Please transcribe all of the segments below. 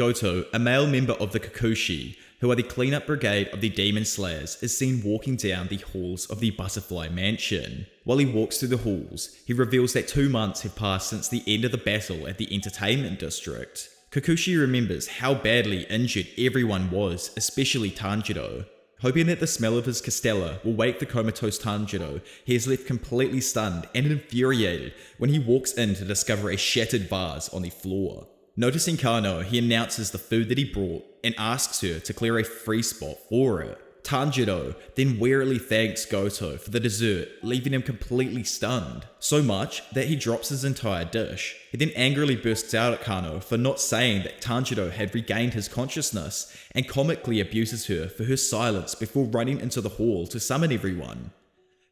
Goto, a male member of the Kikuchi, who are the cleanup brigade of the Demon Slayers, is seen walking down the halls of the Butterfly Mansion. While he walks through the halls, he reveals that 2 months have passed since the end of the battle at the Entertainment District. Kikuchi remembers how badly injured everyone was, especially Tanjiro. Hoping that the smell of his castella will wake the comatose Tanjiro, he is left completely stunned and infuriated when he walks in to discover a shattered vase on the floor. Noticing Kano, he announces the food that he brought and asks her to clear a free spot for it. Tanjiro then wearily thanks Goto for the dessert, leaving him completely stunned. So much that he drops his entire dish. He then angrily bursts out at Kano for not saying that Tanjiro had regained his consciousness and comically abuses her for her silence before running into the hall to summon everyone.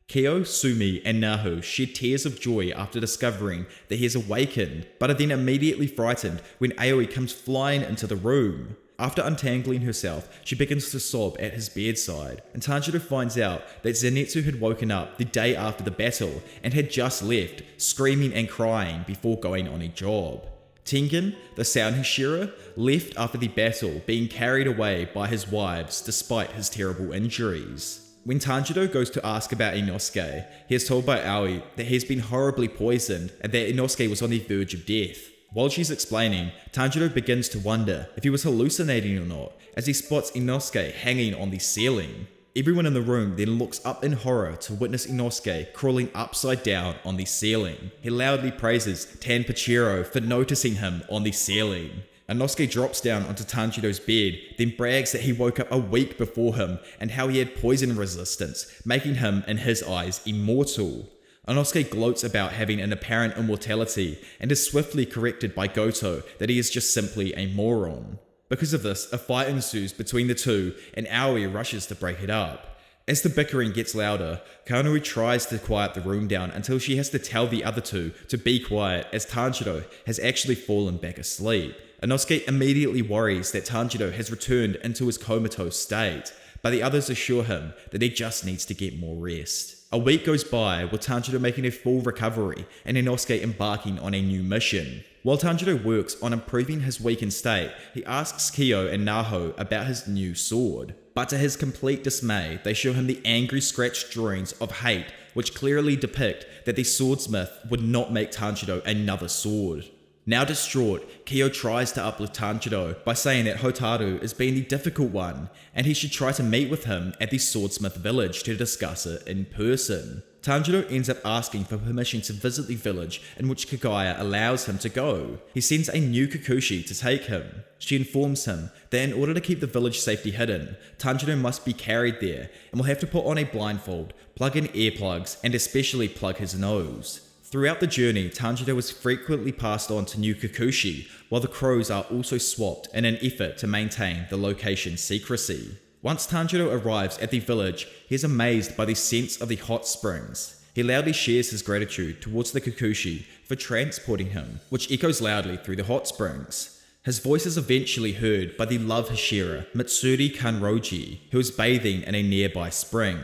Kyo, Sumi, and Nahu shed tears of joy after discovering that he has awakened, but are then immediately frightened when Aoi comes flying into the room. After untangling herself, she begins to sob at his bedside, and Tanjiro finds out that Zenitsu had woken up the day after the battle and had just left, screaming and crying before going on a job. Tengen, the Sound Hashira, left after the battle, being carried away by his wives despite his terrible injuries. When Tanjiro goes to ask about Inosuke, he is told by Aoi that he has been horribly poisoned and that Inosuke was on the verge of death. While she's explaining, Tanjiro begins to wonder if he was hallucinating or not, as he spots Inosuke hanging on the ceiling. Everyone in the room then looks up in horror to witness Inosuke crawling upside down on the ceiling. He loudly praises Tanpachiro for noticing him on the ceiling. Inosuke drops down onto Tanjiro's bed, then brags that he woke up a week before him and how he had poison resistance, making him, in his eyes, immortal. Inosuke gloats about having an apparent immortality and is swiftly corrected by Goto that he is just simply a moron. Because of this, a fight ensues between the two and Aoi rushes to break it up. As the bickering gets louder, Kanui tries to quiet the room down until she has to tell the other two to be quiet as Tanjiro has actually fallen back asleep. Inosuke immediately worries that Tanjiro has returned into his comatose state, but the others assure him that he just needs to get more rest. A week goes by with Tanjiro making a full recovery and Inosuke embarking on a new mission. While Tanjiro works on improving his weakened state, he asks Kyo and Naho about his new sword. But to his complete dismay, they show him the angry scratched drawings of hate which clearly depict that the swordsmith would not make Tanjiro another sword. Now distraught, Kyo tries to uplift Tanjiro by saying that Hotaru is being the difficult one, and he should try to meet with him at the Swordsmith village to discuss it in person. Tanjiro ends up asking for permission to visit the village, in which Kagaya allows him to go. He sends a new Kikuchi to take him. She informs him that in order to keep the village safety hidden, Tanjiro must be carried there and will have to put on a blindfold, plug in earplugs, and especially plug his nose. Throughout the journey, Tanjiro is frequently passed on to new Kikuchi, while the crows are also swapped in an effort to maintain the location's secrecy. Once Tanjiro arrives at the village, he is amazed by the sense of the hot springs. He loudly shares his gratitude towards the Kikuchi for transporting him, which echoes loudly through the hot springs. His voice is eventually heard by the love Hashira, Mitsuri Kanroji, who is bathing in a nearby spring.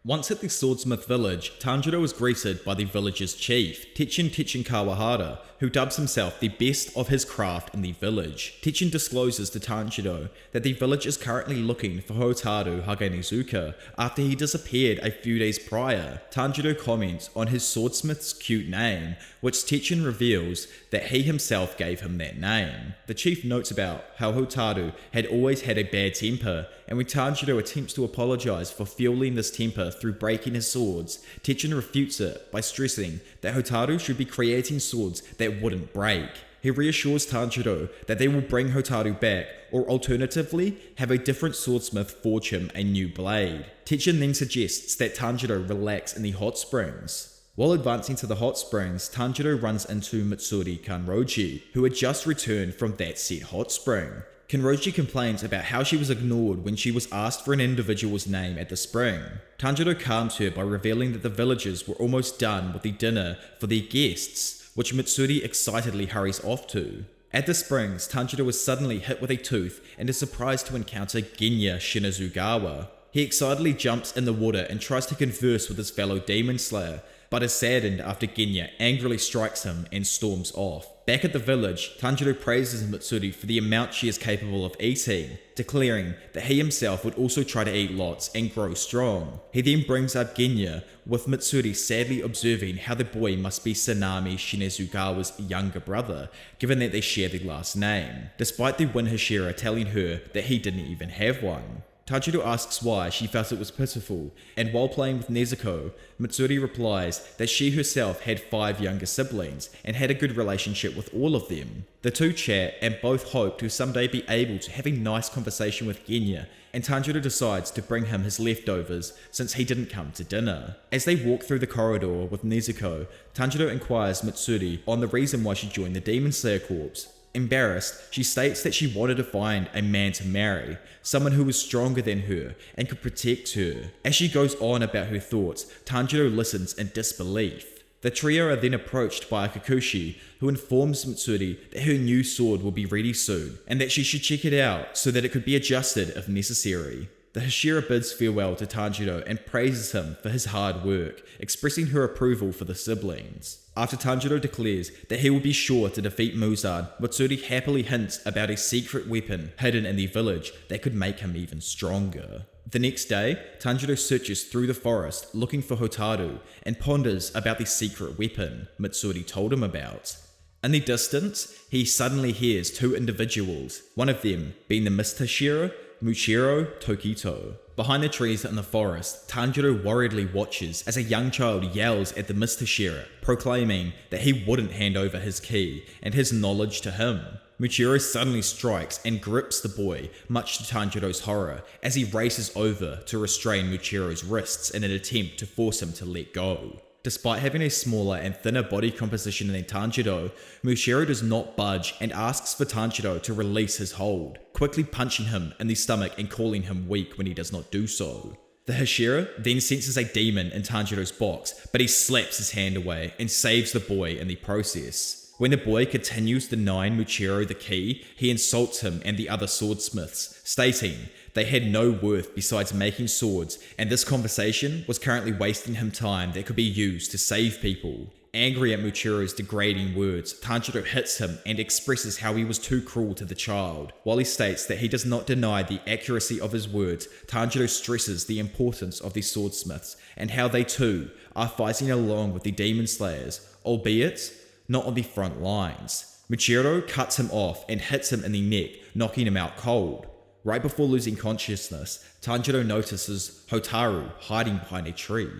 Once at the Swordsmith village, Tanjiro is greeted by the village's chief, Techen Kawahara, who dubs himself the best of his craft in the village. Techen discloses to Tanjiro that the village is currently looking for Hotaru Hagenezuka after he disappeared a few days prior. Tanjiro comments on his swordsmith's cute name, which Techen reveals that he himself gave him that name. The chief notes about how Hotaru had always had a bad temper, and when Tanjiro attempts to apologize for fueling this temper through breaking his swords, Techen refutes it by stressing that Hotaru should be creating swords that wouldn't break. He reassures Tanjiro that they will bring Hotaru back, or alternatively, have a different swordsmith forge him a new blade. Techen then suggests that Tanjiro relax in the hot springs. While advancing to the hot springs, Tanjiro runs into Mitsuri Kanroji, who had just returned from that said hot spring. Kanroji complains about how she was ignored when she was asked for an individual's name at the spring. Tanjiro calms her by revealing that the villagers were almost done with the dinner for their guests, which Mitsuri excitedly hurries off to. At the springs, Tanjiro is suddenly hit with a tooth and is surprised to encounter Genya Shinazugawa. He excitedly jumps in the water and tries to converse with his fellow demon slayer, but is saddened after Genya angrily strikes him and storms off. Back at the village, Tanjiro praises Mitsuri for the amount she is capable of eating, declaring that he himself would also try to eat lots and grow strong. He then brings up Genya, with Mitsuri sadly observing how the boy must be Sanami Shinezugawa's younger brother, given that they share the last name, despite the Win Hashira telling her that he didn't even have one. Tanjiro asks why she felt it was pitiful, and while playing with Nezuko, Mitsuri replies that she herself had 5 younger siblings and had a good relationship with all of them. The two chat and both hope to someday be able to have a nice conversation with Genya, and Tanjiro decides to bring him his leftovers since he didn't come to dinner. As they walk through the corridor with Nezuko, Tanjiro inquires Mitsuri on the reason why she joined the Demonslayer Corps. Embarrassed, she states that she wanted to find a man to marry, someone who was stronger than her and could protect her. As she goes on about her thoughts, Tanjiro listens in disbelief. The trio are then approached by a Kakashi, who informs Mitsuri that her new sword will be ready soon and that she should check it out so that it could be adjusted if necessary. The Hashira bids farewell to Tanjiro and praises him for his hard work, expressing her approval for the siblings. After Tanjiro declares that he will be sure to defeat Muzan, Mitsuri happily hints about a secret weapon hidden in the village that could make him even stronger. The next day, Tanjiro searches through the forest looking for Hotaru and ponders about the secret weapon Mitsuri told him about. In the distance, he suddenly hears 2 individuals, one of them being the Mist Hashira, Muchiro Tokito. Behind the trees in the forest, Tanjiro worriedly watches as a young child yells at the Mist Hashira, proclaiming that he wouldn't hand over his key and his knowledge to him. Muchiro suddenly strikes and grips the boy, much to Tanjiro's horror, as he races over to restrain Muchiro's wrists in an attempt to force him to let go. Despite having a smaller and thinner body composition than Tanjiro, Mushiro does not budge and asks for Tanjiro to release his hold, quickly punching him in the stomach and calling him weak when he does not do so. The Hashira then senses a demon in Tanjiro's box, but he slaps his hand away and saves the boy in the process. When the boy continues denying Muchiro the key, he insults him and the other swordsmiths, stating they had no worth besides making swords, and this conversation was currently wasting him time that could be used to save people. Angry at Muchiro's degrading words, Tanjiro hits him and expresses how he was too cruel to the child. While he states that he does not deny the accuracy of his words, Tanjiro stresses the importance of the swordsmiths and how they too are fighting along with the demon slayers, albeit not on the front lines. Muchiro cuts him off and hits him in the neck, knocking him out cold. Right before losing consciousness, Tanjiro notices Hotaru hiding behind a tree.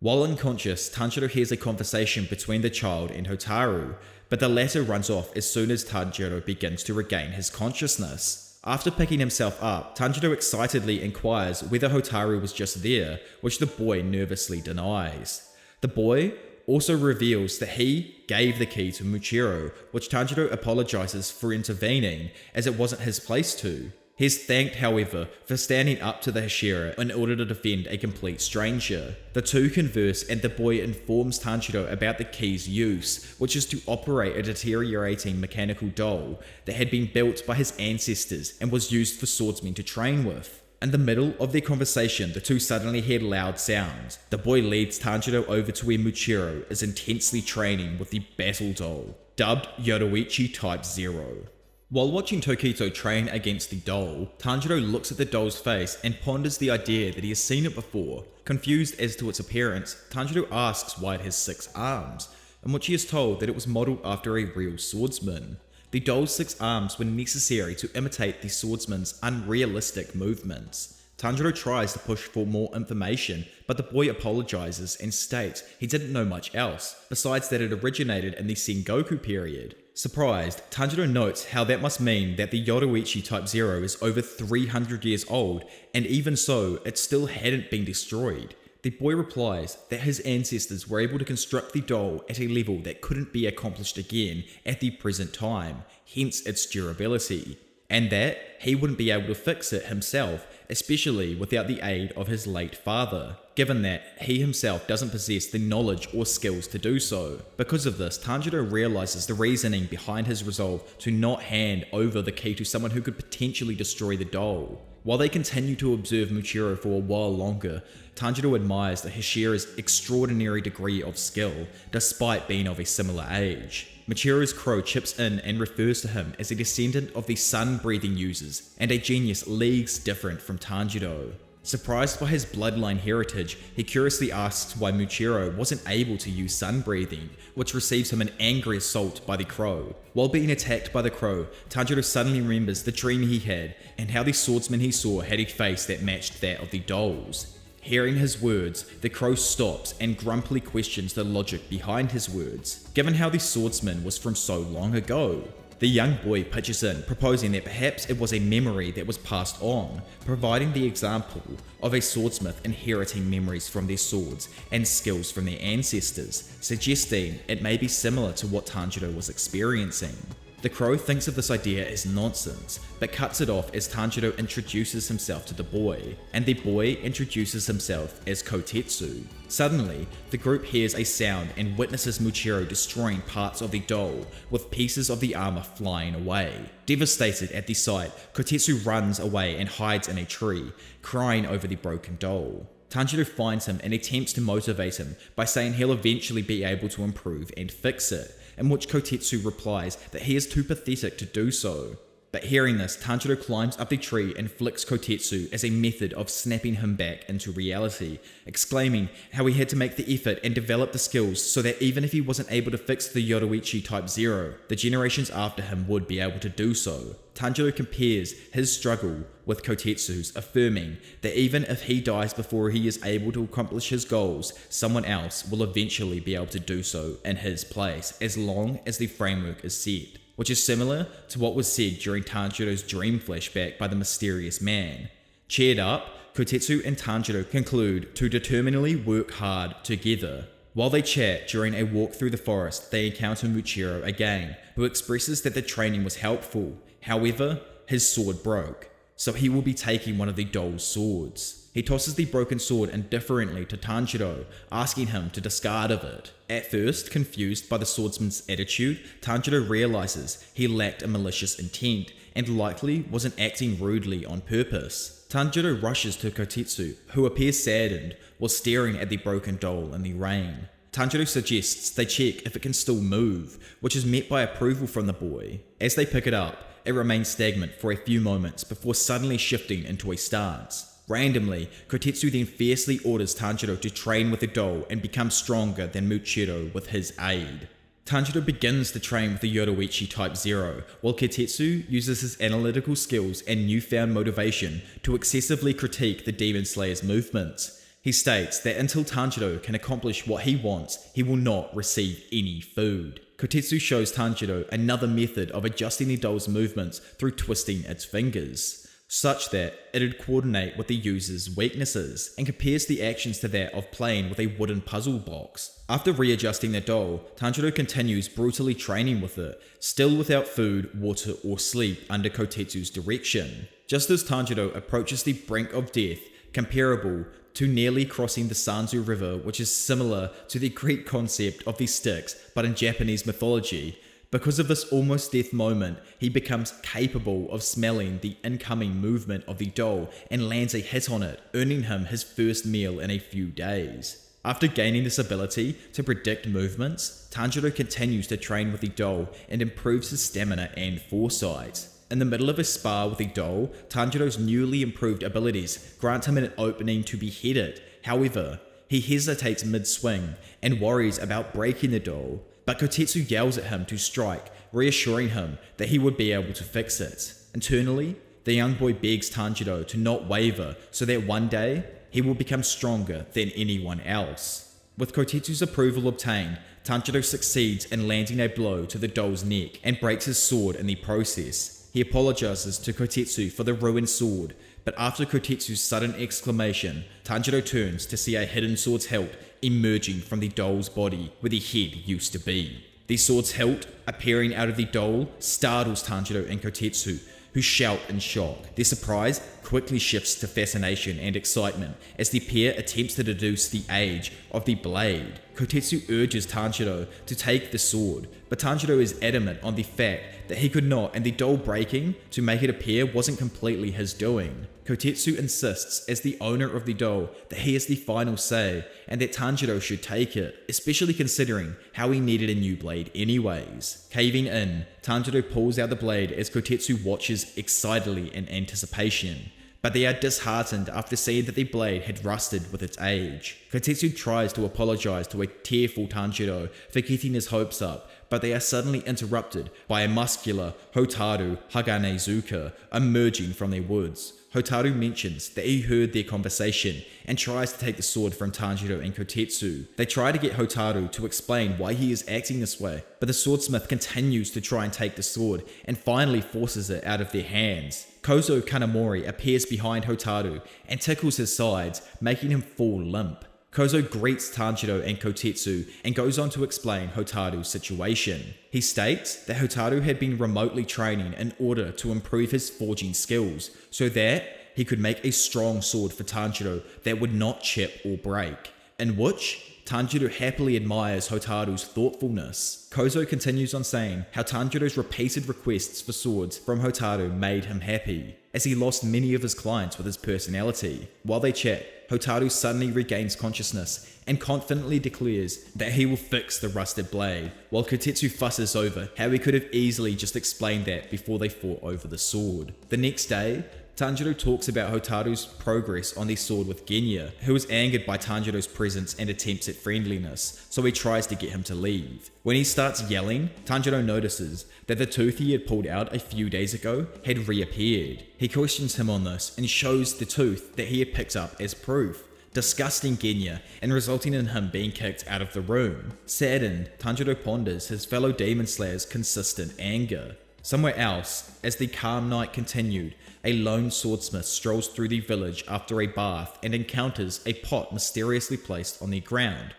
While unconscious, Tanjiro hears a conversation between the child and Hotaru, but the latter runs off as soon as Tanjiro begins to regain his consciousness. After picking himself up, Tanjiro excitedly inquires whether Hotaru was just there, which the boy nervously denies. The boy also reveals that he gave the key to Muchiro, which Tanjiro apologizes for intervening, as it wasn't his place to. He is thanked, however, for standing up to the Hashira in order to defend a complete stranger. The two converse and the boy informs Tanjiro about the key's use, which is to operate a deteriorating mechanical doll that had been built by his ancestors and was used for swordsmen to train with. In the middle of their conversation, the two suddenly hear loud sounds. The boy leads Tanjiro over to where Muchiro is intensely training with the battle doll, dubbed Yoruichi Type 0. While watching Tokito train against the doll, Tanjiro looks at the doll's face and ponders the idea that he has seen it before. Confused as to its appearance, Tanjiro asks why it has 6 arms, in which he is told that it was modelled after a real swordsman. The doll's 6 arms were necessary to imitate the swordsman's unrealistic movements. Tanjiro tries to push for more information, but the boy apologizes and states he didn't know much else, besides that it originated in the Sengoku period. Surprised, Tanjiro notes how that must mean that the Yoruichi Type 0 is over 300 years old, and even so, it still hadn't been destroyed. The boy replies that his ancestors were able to construct the doll at a level that couldn't be accomplished again at the present time, hence its durability, and that he wouldn't be able to fix it himself, especially without the aid of his late father, given that he himself doesn't possess the knowledge or skills to do so. Because of this, Tanjiro realizes the reasoning behind his resolve to not hand over the key to someone who could potentially destroy the doll. While they continue to observe Muchiro for a while longer, Tanjiro admires the Hashira's extraordinary degree of skill, despite being of a similar age. Muchiro's crow chips in and refers to him as a descendant of the sun-breathing users and a genius leagues different from Tanjiro. Surprised by his bloodline heritage, he curiously asks why Muchiro wasn't able to use sun-breathing, which receives him an angry assault by the crow. While being attacked by the crow, Tanjiro suddenly remembers the dream he had and how the swordsman he saw had a face that matched that of the dolls. Hearing his words, the crow stops and grumpily questions the logic behind his words, given how the swordsman was from so long ago. The young boy pitches in, proposing that perhaps it was a memory that was passed on, providing the example of a swordsmith inheriting memories from their swords and skills from their ancestors, suggesting it may be similar to what Tanjiro was experiencing. The crow thinks of this idea as nonsense, but cuts it off as Tanjiro introduces himself to the boy, and the boy introduces himself as Kotetsu. Suddenly, the group hears a sound and witnesses Muchiro destroying parts of the doll, with pieces of the armor flying away. Devastated at the sight, Kotetsu runs away and hides in a tree, crying over the broken doll. Tanjiro finds him and attempts to motivate him by saying he'll eventually be able to improve and fix it, in which Kotetsu replies that he is too pathetic to do so. But hearing this, Tanjiro climbs up the tree and flicks Kotetsu as a method of snapping him back into reality, exclaiming how he had to make the effort and develop the skills so that even if he wasn't able to fix the Yoruichi Type 0, the generations after him would be able to do so. Tanjiro compares his struggle with Kotetsu's, affirming that even if he dies before he is able to accomplish his goals, someone else will eventually be able to do so in his place, as long as the framework is set, which is similar to what was said during Tanjiro's dream flashback by the mysterious man. Cheered up, Kotetsu and Tanjiro conclude to determinedly work hard together. While they chat during a walk through the forest, they encounter Muchiro again, who expresses that the training was helpful. However, his sword broke, so he will be taking one of the doll's swords. He tosses the broken sword indifferently to Tanjiro, asking him to discard of it. At first, confused by the swordsman's attitude, Tanjiro realizes he lacked a malicious intent and likely wasn't acting rudely on purpose. Tanjiro rushes to Kotetsu, who appears saddened while staring at the broken doll in the rain. Tanjiro suggests they check if it can still move, which is met by approval from the boy. As they pick it up, it remains stagnant for a few moments before suddenly shifting into a stance. Randomly, Kotetsu then fiercely orders Tanjiro to train with the doll and become stronger than Muchiro with his aid. Tanjiro begins to train with the Yoruichi Type 0, while Kotetsu uses his analytical skills and newfound motivation to excessively critique the Demonslayer's movements. He states that until Tanjiro can accomplish what he wants, he will not receive any food. Kotetsu shows Tanjiro another method of adjusting the doll's movements through twisting its fingers, such that it'd coordinate with the user's weaknesses, and compares the actions to that of playing with a wooden puzzle box. After readjusting the doll, Tanjiro continues brutally training with it, still without food, water, or sleep under Kotetsu's direction. Just as Tanjiro approaches the brink of death, comparable to nearly crossing the Sanzu River, which is similar to the Greek concept of the Styx, but in Japanese mythology. Because of this almost death moment, he becomes capable of smelling the incoming movement of the doll and lands a hit on it, earning him his first meal in a few days. After gaining this ability to predict movements, Tanjiro continues to train with the doll and improves his stamina and foresight. In the middle of a spar with the doll, Tanjiro's newly improved abilities grant him an opening to behead it. However, he hesitates mid-swing and worries about breaking the doll, but Kotetsu yells at him to strike, reassuring him that he would be able to fix it. Internally, the young boy begs Tanjiro to not waver so that one day he will become stronger than anyone else. With Kotetsu's approval obtained, Tanjiro succeeds in landing a blow to the doll's neck and breaks his sword in the process. He apologizes to Kotetsu for the ruined sword, but after Kotetsu's sudden exclamation, Tanjiro turns to see a hidden sword's hilt emerging from the doll's body where the head used to be. The sword's hilt, appearing out of the doll, startles Tanjiro and Kotetsu, who shout in shock. Their surprise quickly shifts to fascination and excitement as the pair attempts to deduce the age of the blade. Kotetsu urges Tanjiro to take the sword, but Tanjiro is adamant on the fact that he could not, and the doll breaking to make it appear wasn't completely his doing. Kotetsu insists, as the owner of the doll, that he has the final say and that Tanjiro should take it, especially considering how he needed a new blade anyways. Caving in, Tanjiro pulls out the blade as Kotetsu watches excitedly in anticipation. But they are disheartened after seeing that the blade had rusted with its age. Kotetsu tries to apologize to a tearful Tanjiro for getting his hopes up, but they are suddenly interrupted by a muscular Hotaru Haganezuka emerging from their woods. Hotaru mentions that he heard their conversation and tries to take the sword from Tanjiro and Kotetsu. They try to get Hotaru to explain why he is acting this way, but the swordsmith continues to try and take the sword and finally forces it out of their hands. Kozo Kanamori appears behind Hotaru and tickles his sides, making him fall limp. Kozo greets Tanjiro and Kotetsu and goes on to explain Hotaru's situation. He states that Hotaru had been remotely training in order to improve his forging skills so that he could make a strong sword for Tanjiro that would not chip or break, in which Tanjiro happily admires Hotaru's thoughtfulness. Kozo continues on saying how Tanjiro's repeated requests for swords from Hotaru made him happy, as he lost many of his clients with his personality. While they chat, Hotaru suddenly regains consciousness and confidently declares that he will fix the rusted blade, while Kotetsu fusses over how he could have easily just explained that before they fought over the sword. The next day, Tanjiro talks about Hotaru's progress on the sword with Genya, who is angered by Tanjiro's presence and attempts at friendliness, so he tries to get him to leave. When he starts yelling, Tanjiro notices that the tooth he had pulled out a few days ago had reappeared. He questions him on this and shows the tooth that he had picked up as proof, disgusting Genya and resulting in him being kicked out of the room. Saddened, Tanjiro ponders his fellow demon slayer's consistent anger. Somewhere else, as the calm night continued, a lone swordsmith strolls through the village after a bath and encounters a pot mysteriously placed on the ground.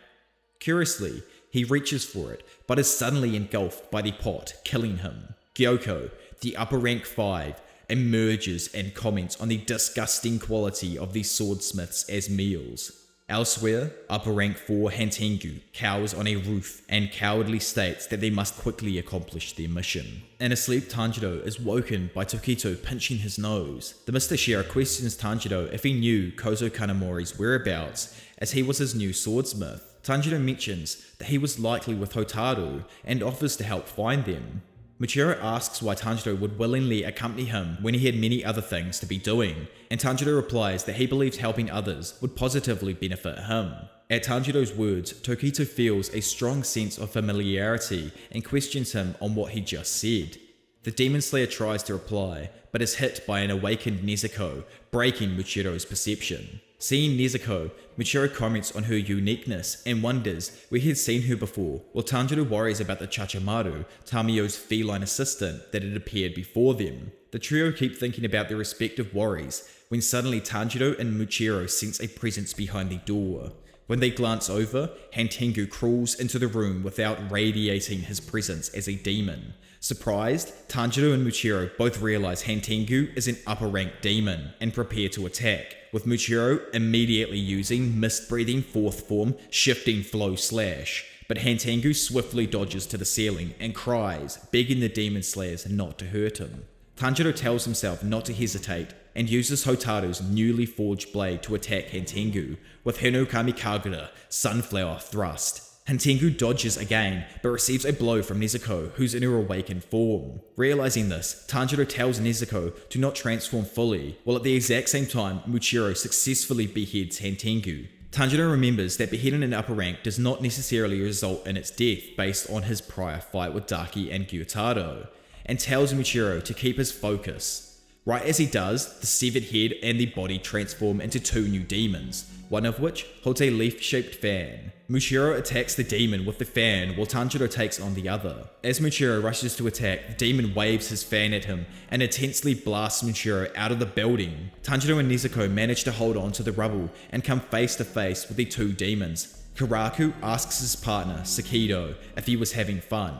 Curiously, he reaches for it, but is suddenly engulfed by the pot, killing him. Gyoko, the upper rank 5, emerges and comments on the disgusting quality of the swordsmiths as meals. Elsewhere, upper rank 4 Hantengu cowers on a roof and cowardly states that they must quickly accomplish their mission. In a sleep, Tanjiro is woken by Tokito pinching his nose. The Mr. Shira questions Tanjiro if he knew Kozo Kanamori's whereabouts, as he was his new swordsmith. Tanjiro mentions that he was likely with Hotaru and offers to help find them. Michiro asks why Tanjiro would willingly accompany him when he had many other things to be doing, and Tanjiro replies that he believes helping others would positively benefit him. At Tanjiro's words, Tokito feels a strong sense of familiarity and questions him on what he just said. The Demon Slayer tries to reply, but is hit by an awakened Nezuko, breaking Michiro's perception. Seeing Nezuko, Michiro comments on her uniqueness and wonders where he had seen her before, while Tanjiro worries about the Chachamaru, Tamio's feline assistant, that had appeared before them. The trio keep thinking about their respective worries, when suddenly Tanjiro and Michiro sense a presence behind the door. When they glance over, Hantengu crawls into the room without radiating his presence as a demon. Surprised, Tanjiro and Michiro both realize Hantengu is an upper rank demon and prepare to attack, with Michiro immediately using mist-breathing 4th form Shifting Flow Slash. But Hantengu swiftly dodges to the ceiling and cries, begging the demon slayers not to hurt him. Tanjiro tells himself not to hesitate and uses Hotaru's newly forged blade to attack Hantengu with Hinokami Kagura Sunflower Thrust. Hantengu dodges again, but receives a blow from Nezuko, who's in her awakened form. Realizing this, Tanjiro tells Nezuko to not transform fully, while at the exact same time, Michiro successfully beheads Hantengu. Tanjiro remembers that beheading an upper rank does not necessarily result in its death based on his prior fight with Daki and Gyutaro, and tells Michiro to keep his focus. Right as he does, the severed head and the body transform into 2 new demons, one of which holds a leaf-shaped fan. Michiro attacks the demon with the fan while Tanjiro takes on the other. As Michiro rushes to attack, the demon waves his fan at him and intensely blasts Michiro out of the building. Tanjiro and Nezuko manage to hold on to the rubble and come face to face with the 2 demons. Karaku asks his partner, Sakido, if he was having fun.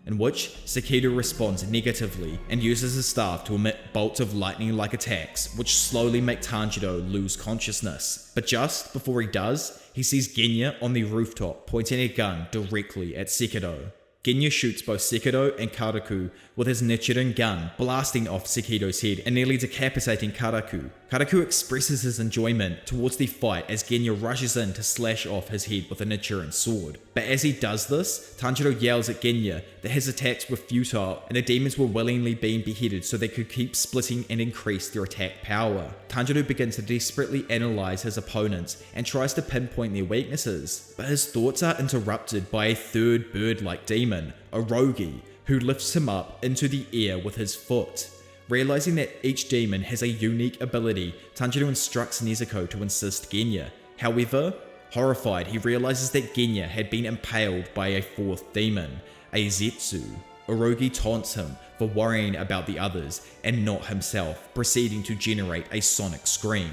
in which Sakido responds negatively and uses his staff to emit bolts of lightning-like attacks which slowly make Tanjiro lose consciousness. But just before he does, he sees Genya on the rooftop pointing a gun directly at Sakido. Genya shoots both Sakido and Karaku with his Nichiren gun, blasting off Sakido's head and nearly decapitating Karaku. Karaku expresses his enjoyment towards the fight as Genya rushes in to slash off his head with a Nichiren sword. But as he does this, Tanjiro yells at Genya that his attacks were futile and the demons were willingly being beheaded so they could keep splitting and increase their attack power. Tanjiro begins to desperately analyze his opponents and tries to pinpoint their weaknesses, but his thoughts are interrupted by a third bird-like demon, Orogi, who lifts him up into the air with his foot. Realizing that each demon has a unique ability, Tanjiro instructs Nezuko to assist Genya. However, horrified, he realizes that Genya had been impaled by a fourth demon, a Zetsu. Orogi taunts him for worrying about the others and not himself, proceeding to generate a sonic scream.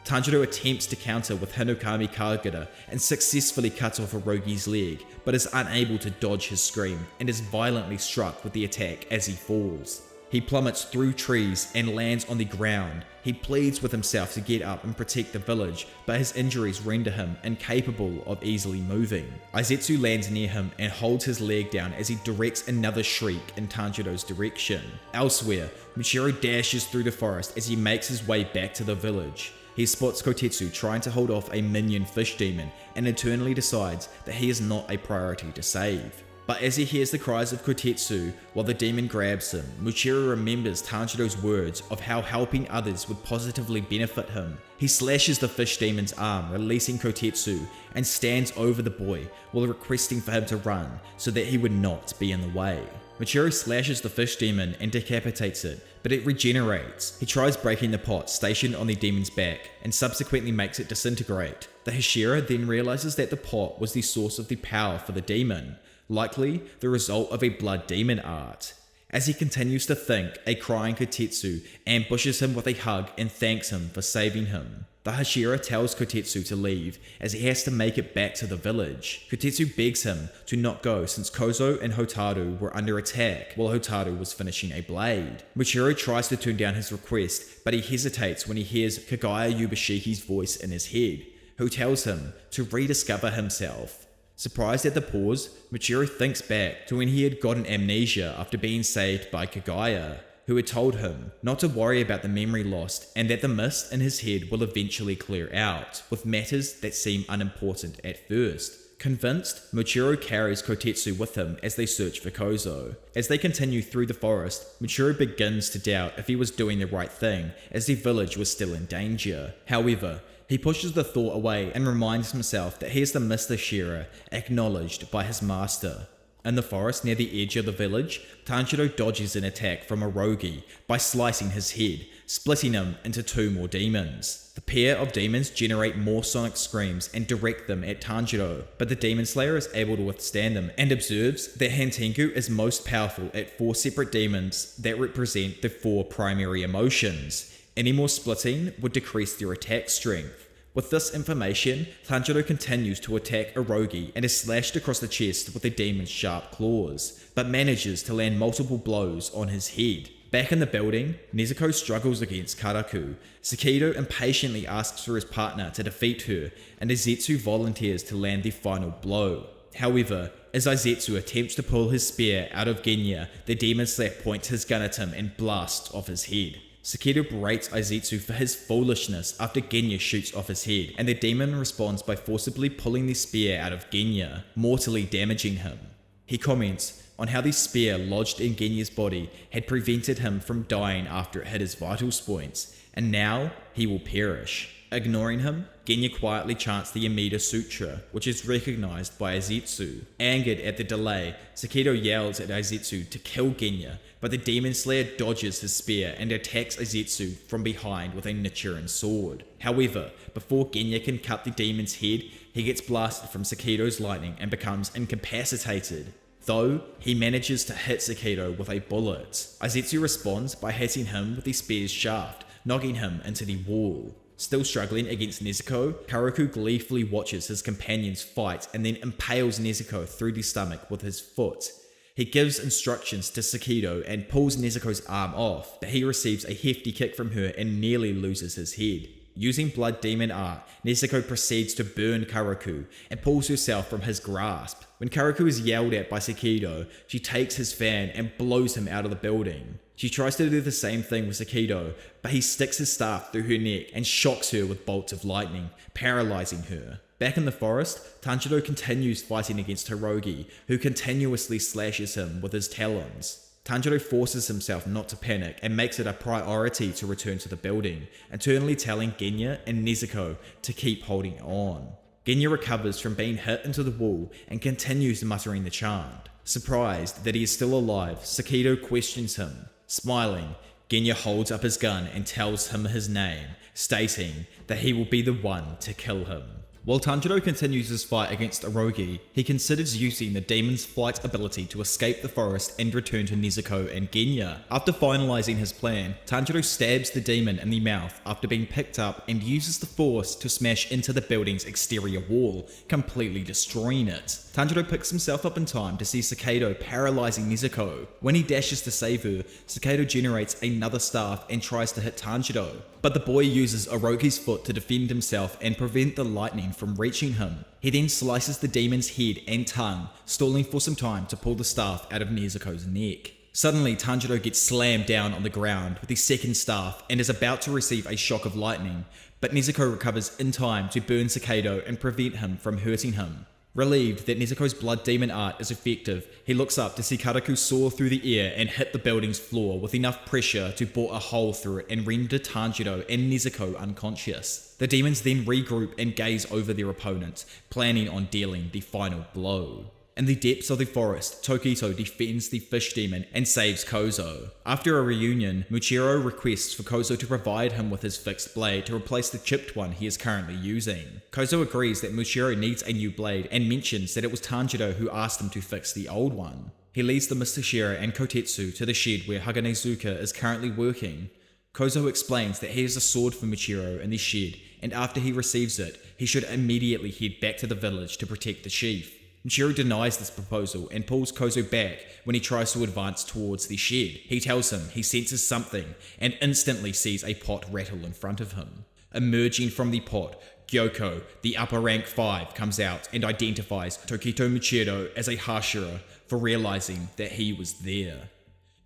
Tanjiro attempts to counter with Hinokami Kagura and successfully cuts off Orogi's leg, but is unable to dodge his scream and is violently struck with the attack as he falls. He plummets through trees and lands on the ground. He pleads with himself to get up and protect the village, but his injuries render him incapable of easily moving. Aizetsu lands near him and holds his leg down as he directs another shriek in Tanjiro's direction. Elsewhere, Michiro dashes through the forest as he makes his way back to the village. He spots Kotetsu trying to hold off a minion fish demon and internally decides that he is not a priority to save. But as he hears the cries of Kotetsu while the demon grabs him, Michiro remembers Tanjiro's words of how helping others would positively benefit him. He slashes the fish demon's arm, releasing Kotetsu, and stands over the boy while requesting for him to run so that he would not be in the way. Michiro slashes the fish demon and decapitates it, but it regenerates. He tries breaking the pot stationed on the demon's back and subsequently makes it disintegrate. The Hashira then realizes that the pot was the source of the power for the demon, likely the result of a blood demon art. As he continues to think, a crying Kotetsu ambushes him with a hug and thanks him for saving him. The Hashira tells Kotetsu to leave as he has to make it back to the village. Kotetsu begs him to not go since Kozo and Hotaru were under attack while Hotaru was finishing a blade. Michiro tries to turn down his request, but he hesitates when he hears Kagaya Yubashiki's voice in his head, who tells him to rediscover himself. Surprised at the pause, Michiro thinks back to when he had gotten amnesia after being saved by Kagaya, who had told him not to worry about the memory lost and that the mist in his head will eventually clear out, with matters that seem unimportant at first. Convinced, Michiro carries Kotetsu with him as they search for Kozo. As they continue through the forest, Michiro begins to doubt if he was doing the right thing, as the village was still in danger. However, he pushes the thought away and reminds himself that he is the Mr. Shira, acknowledged by his master. In the forest near the edge of the village, Tanjiro dodges an attack from Orogi by slicing his head, splitting him into two more demons. The pair of demons generate more sonic screams and direct them at Tanjiro, but the demonslayer is able to withstand them and observes that Hantenku is most powerful at 4 separate demons that represent the 4 primary emotions. Any more splitting would decrease their attack strength. With this information, Tanjiro continues to attack Orogi and is slashed across the chest with the demon's sharp claws, but manages to land multiple blows on his head. Back in the building, Nezuko struggles against Karaku. Sakido impatiently asks for his partner to defeat her, and Aizetsu volunteers to land the final blow. However, as Aizetsu attempts to pull his spear out of Genya, the demon slayer points his gun at him and blasts off his head. Sakido berates Aizetsu for his foolishness after Genya shoots off his head, and the demon responds by forcibly pulling the spear out of Genya, mortally damaging him. He comments on how the spear lodged in Genya's body had prevented him from dying after it hit his vital points, and now he will perish. Ignoring him, Genya quietly chants the Amida Sutra, which is recognized by Aizetsu. Angered at the delay, Sakido yells at Aizetsu to kill Genya, but the demon slayer dodges his spear and attacks Aizetsu from behind with a Nichiren sword. However, before Genya can cut the demon's head, he gets blasted from Sakido's lightning and becomes incapacitated. Though, he manages to hit Sakido with a bullet. Aizetsu responds by hitting him with the spear's shaft, knocking him into the wall. Still struggling against Nezuko, Karaku gleefully watches his companions fight and then impales Nezuko through the stomach with his foot. He gives instructions to Sakido and pulls Nezuko's arm off, but he receives a hefty kick from her and nearly loses his head. Using Blood Demon art, Nezuko proceeds to burn Karaku and pulls herself from his grasp. When Karaku is yelled at by Sakido, she takes his fan and blows him out of the building. She tries to do the same thing with Sakido, but he sticks his staff through her neck and shocks her with bolts of lightning, paralyzing her. Back in the forest, Tanjiro continues fighting against Hirogi, who continuously slashes him with his talons. Tanjiro forces himself not to panic and makes it a priority to return to the building, internally telling Genya and Nezuko to keep holding on. Genya recovers from being hit into the wall and continues muttering the chant. Surprised that he is still alive, Sakido questions him. Smiling, Genya holds up his gun and tells him his name, stating that he will be the one to kill him. While Tanjiro continues his fight against Hirogi, he considers using the demon's flight ability to escape the forest and return to Nezuko and Genya. After finalizing his plan, Tanjiro stabs the demon in the mouth after being picked up and uses the force to smash into the building's exterior wall, completely destroying it. Tanjiro picks himself up in time to see Sakido paralyzing Nezuko. When he dashes to save her, Sakido generates another staff and tries to hit Tanjiro, but the boy uses Orochi's foot to defend himself and prevent the lightning from reaching him. He then slices the demon's head and tongue, stalling for some time to pull the staff out of Nezuko's neck. Suddenly, Tanjiro gets slammed down on the ground with his second staff and is about to receive a shock of lightning, but Nezuko recovers in time to burn Sakido and prevent him from hurting him. Relieved that Nezuko's blood demon art is effective, he looks up to see Karaku soar through the air and hit the building's floor with enough pressure to bore a hole through it and render Tanjiro and Nezuko unconscious. The demons then regroup and gaze over their opponents, planning on dealing the final blow. In the depths of the forest, Tokito defends the fish demon and saves Kozo. After a reunion, Muchiro requests for Kozo to provide him with his fixed blade to replace the chipped one he is currently using. Kozo agrees that Muchiro needs a new blade and mentions that it was Tanjiro who asked him to fix the old one. He leads the Mistashira and Kotetsu to the shed where Haganezuka is currently working. Kozo explains that he has a sword for Muchiro in the shed, and after he receives it, he should immediately head back to the village to protect the sheaf. Muchiro denies this proposal and pulls Kozo back when he tries to advance towards the shed. He tells him he senses something and instantly sees a pot rattle in front of him. Emerging from the pot, Gyoko, the upper rank 5, comes out and identifies Tokito Muchiro as a Hashira for realizing that he was there.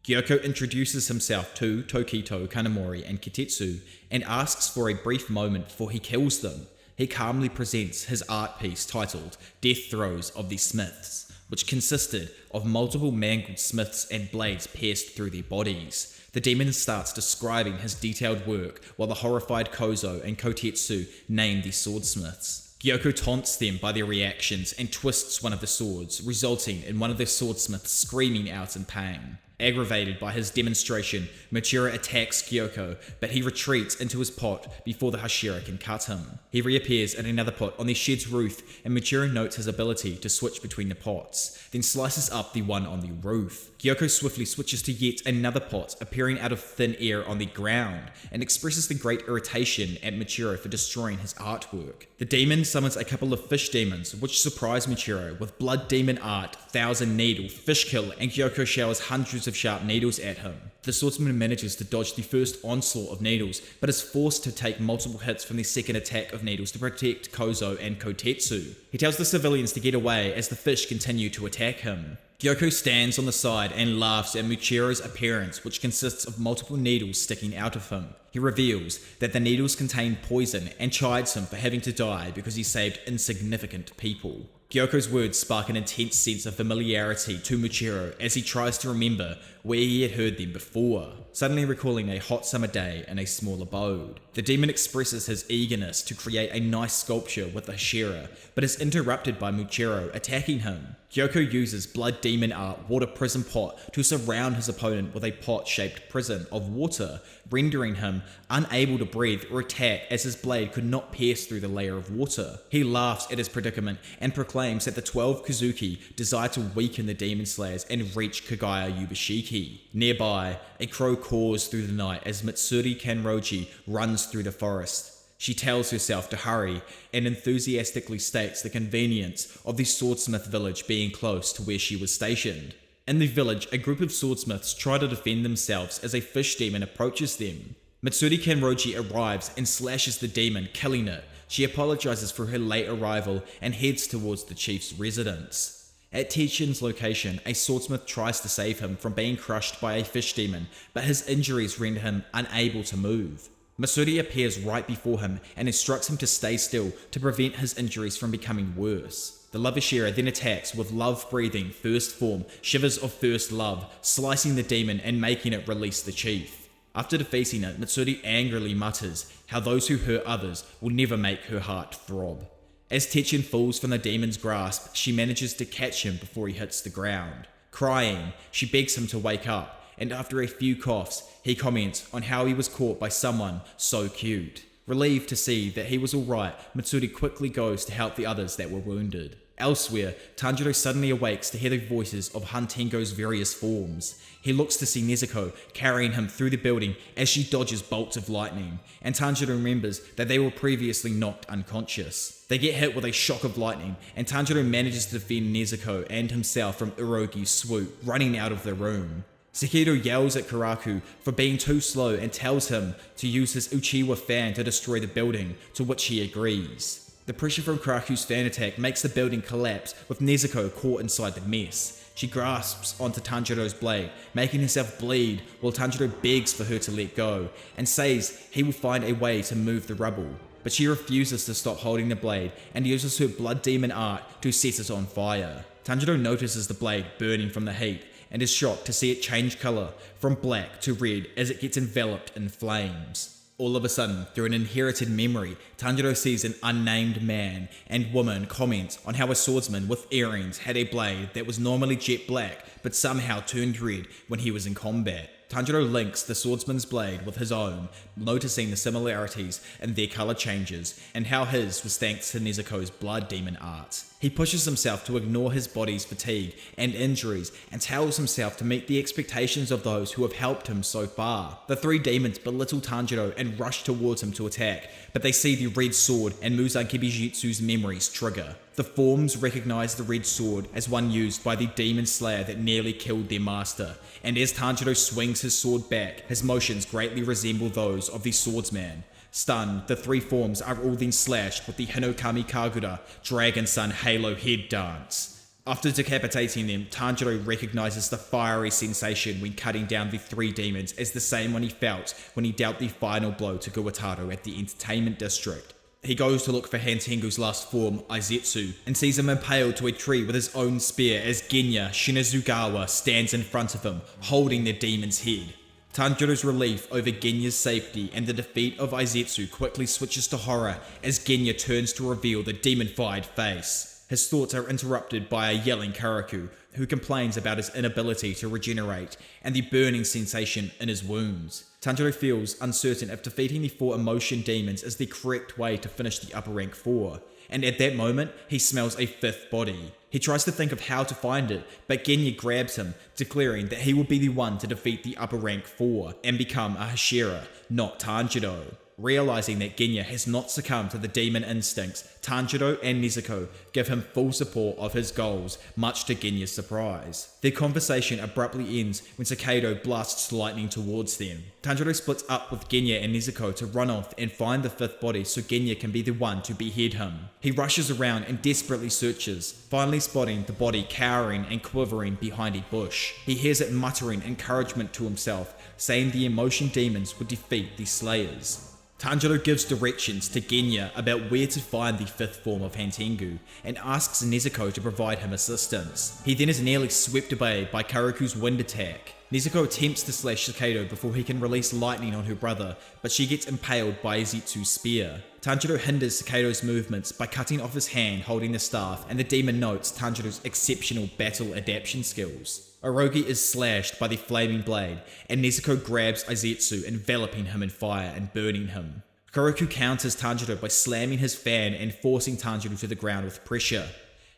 Gyoko introduces himself to Tokito, Kanamori and Kitetsu and asks for a brief moment before he kills them. He calmly presents his art piece titled Death Throes of the Smiths, which consisted of multiple mangled smiths and blades pierced through their bodies. The demon starts describing his detailed work while the horrified Kozo and Kotetsu name the swordsmiths. Gyoko taunts them by their reactions and twists one of the swords, resulting in one of the swordsmiths screaming out in pain. Aggravated by his demonstration, Muchiro attacks Gyoko, but he retreats into his pot before the Hashira can cut him. He reappears in another pot on the shed's roof, and Muchiro notes his ability to switch between the pots, then slices up the one on the roof. Gyoko swiftly switches to yet another pot appearing out of thin air on the ground, and expresses the great irritation at Muchiro for destroying his artwork. The demon summons a couple of fish demons, which surprise Muchiro with blood demon art, 1,000 needle, fish kill, and Gyoko showers hundreds of sharp needles at him. The swordsman manages to dodge the first onslaught of needles, but is forced to take multiple hits from the second attack of needles to protect Kozo and Kotetsu. He tells the civilians to get away as the fish continue to attack him. Gyoko stands on the side and laughs at Muchiro's appearance, which consists of multiple needles sticking out of him. He reveals that the needles contain poison and chides him for having to die because he saved insignificant people. Gyoko's words spark an intense sense of familiarity to Muchiro as he tries to remember where he had heard them before, suddenly recalling a hot summer day in a small abode. The demon expresses his eagerness to create a nice sculpture with the Hashira, but is interrupted by Muchiro attacking him. Gyoko uses blood demon art water prison pot to surround his opponent with a pot-shaped prison of water, rendering him unable to breathe or attack as his blade could not pierce through the layer of water. He laughs at his predicament and proclaims that the 12 Kazuki desire to weaken the demon slayers and reach Kagaya Yubashiki. Nearby, a crow caws through the night as Mitsuri Kanroji runs through the forest. She tells herself to hurry and enthusiastically states the convenience of the swordsmith village being close to where she was stationed. In the village, a group of swordsmiths try to defend themselves as a fish demon approaches them. Mitsuri Kanroji arrives and slashes the demon, killing it. She apologizes for her late arrival and heads towards the chief's residence. At Teichin's location, a swordsmith tries to save him from being crushed by a fish demon, but his injuries render him unable to move. Mitsuri appears right before him and instructs him to stay still to prevent his injuries from becoming worse. The Lovashira then attacks with love-breathing first form, Shivers of First Love, slicing the demon and making it release the chief. After defeating it, Mitsuri angrily mutters how those who hurt others will never make her heart throb. As Teichin falls from the demon's grasp, she manages to catch him before he hits the ground. Crying, she begs him to wake up, and after a few coughs, he comments on how he was caught by someone so cute. Relieved to see that he was alright, Mitsuri quickly goes to help the others that were wounded. Elsewhere, Tanjiro suddenly awakes to hear the voices of Hantengo's various forms. He looks to see Nezuko carrying him through the building as she dodges bolts of lightning, and Tanjiro remembers that they were previously knocked unconscious. They get hit with a shock of lightning, and Tanjiro manages to defend Nezuko and himself from Urogi's swoop, running out of the room. Sakido yells at Karaku for being too slow and tells him to use his Uchiwa fan to destroy the building, to which he agrees. The pressure from Karaku's fan attack makes the building collapse, with Nezuko caught inside the mess. She grasps onto Tanjiro's blade, making herself bleed, while Tanjiro begs for her to let go, and says he will find a way to move the rubble. But she refuses to stop holding the blade, and uses her blood demon art to set it on fire. Tanjiro notices the blade burning from the heat, and is shocked to see it change colour from black to red as it gets enveloped in flames. All of a sudden, through an inherited memory, Tanjiro sees an unnamed man and woman comment on how a swordsman with earrings had a blade that was normally jet black but somehow turned red when he was in combat. Tanjiro links the swordsman's blade with his own, noticing the similarities in their colour changes and how his was thanks to Nezuko's blood demon art. He pushes himself to ignore his body's fatigue and injuries and tells himself to meet the expectations of those who have helped him so far. The three demons belittle Tanjiro and rush towards him to attack, but they see the red sword and Muzan Kibijitsu's memories trigger. The forms recognize the red sword as one used by the demon slayer that nearly killed their master, and as Tanjiro swings his sword back, his motions greatly resemble those of the swordsman. Stunned, the three forms are all then slashed with the Hinokami Kagura Dragon Sun Halo head dance. After decapitating them, Tanjiro recognizes the fiery sensation when cutting down the three demons as the same one he felt when he dealt the final blow to Guwataro at the entertainment district. He goes to look for Hantengu's last form, Aizetsu, and sees him impaled to a tree with his own spear as Genya Shinazugawa stands in front of him, holding the demon's head. Tanjiro's relief over Genya's safety and the defeat of Aizetsu quickly switches to horror as Genya turns to reveal the demonified face. His thoughts are interrupted by a yelling Karaku, who complains about his inability to regenerate and the burning sensation in his wounds. Tanjiro feels uncertain if defeating the four emotion demons is the correct way to finish the upper rank 4, and at that moment, he smells a fifth body. He tries to think of how to find it, but Genya grabs him, declaring that he will be the one to defeat the upper rank 4 and become a Hashira, not Tanjiro. Realizing that Genya has not succumbed to the demon instincts, Tanjiro and Nezuko give him full support of his goals, much to Genya's surprise. Their conversation abruptly ends when Sakido blasts lightning towards them. Tanjiro splits up with Genya and Nezuko to run off and find the fifth body so Genya can be the one to behead him. He rushes around and desperately searches, finally spotting the body cowering and quivering behind a bush. He hears it muttering encouragement to himself, saying the emotion demons would defeat the slayers. Tanjiro gives directions to Genya about where to find the fifth form of Hantengu and asks Nezuko to provide him assistance. He then is nearly swept away by Karaku's wind attack. Nezuko attempts to slash Sakido before he can release lightning on her brother, but she gets impaled by Aizetsu's spear. Tanjiro hinders Sakido's movements by cutting off his hand holding the staff, and the demon notes Tanjiro's exceptional battle adaptation skills. Orogi is slashed by the flaming blade, and Nezuko grabs Aizetsu, enveloping him in fire and burning him. Karaku counters Tanjiro by slamming his fan and forcing Tanjiro to the ground with pressure.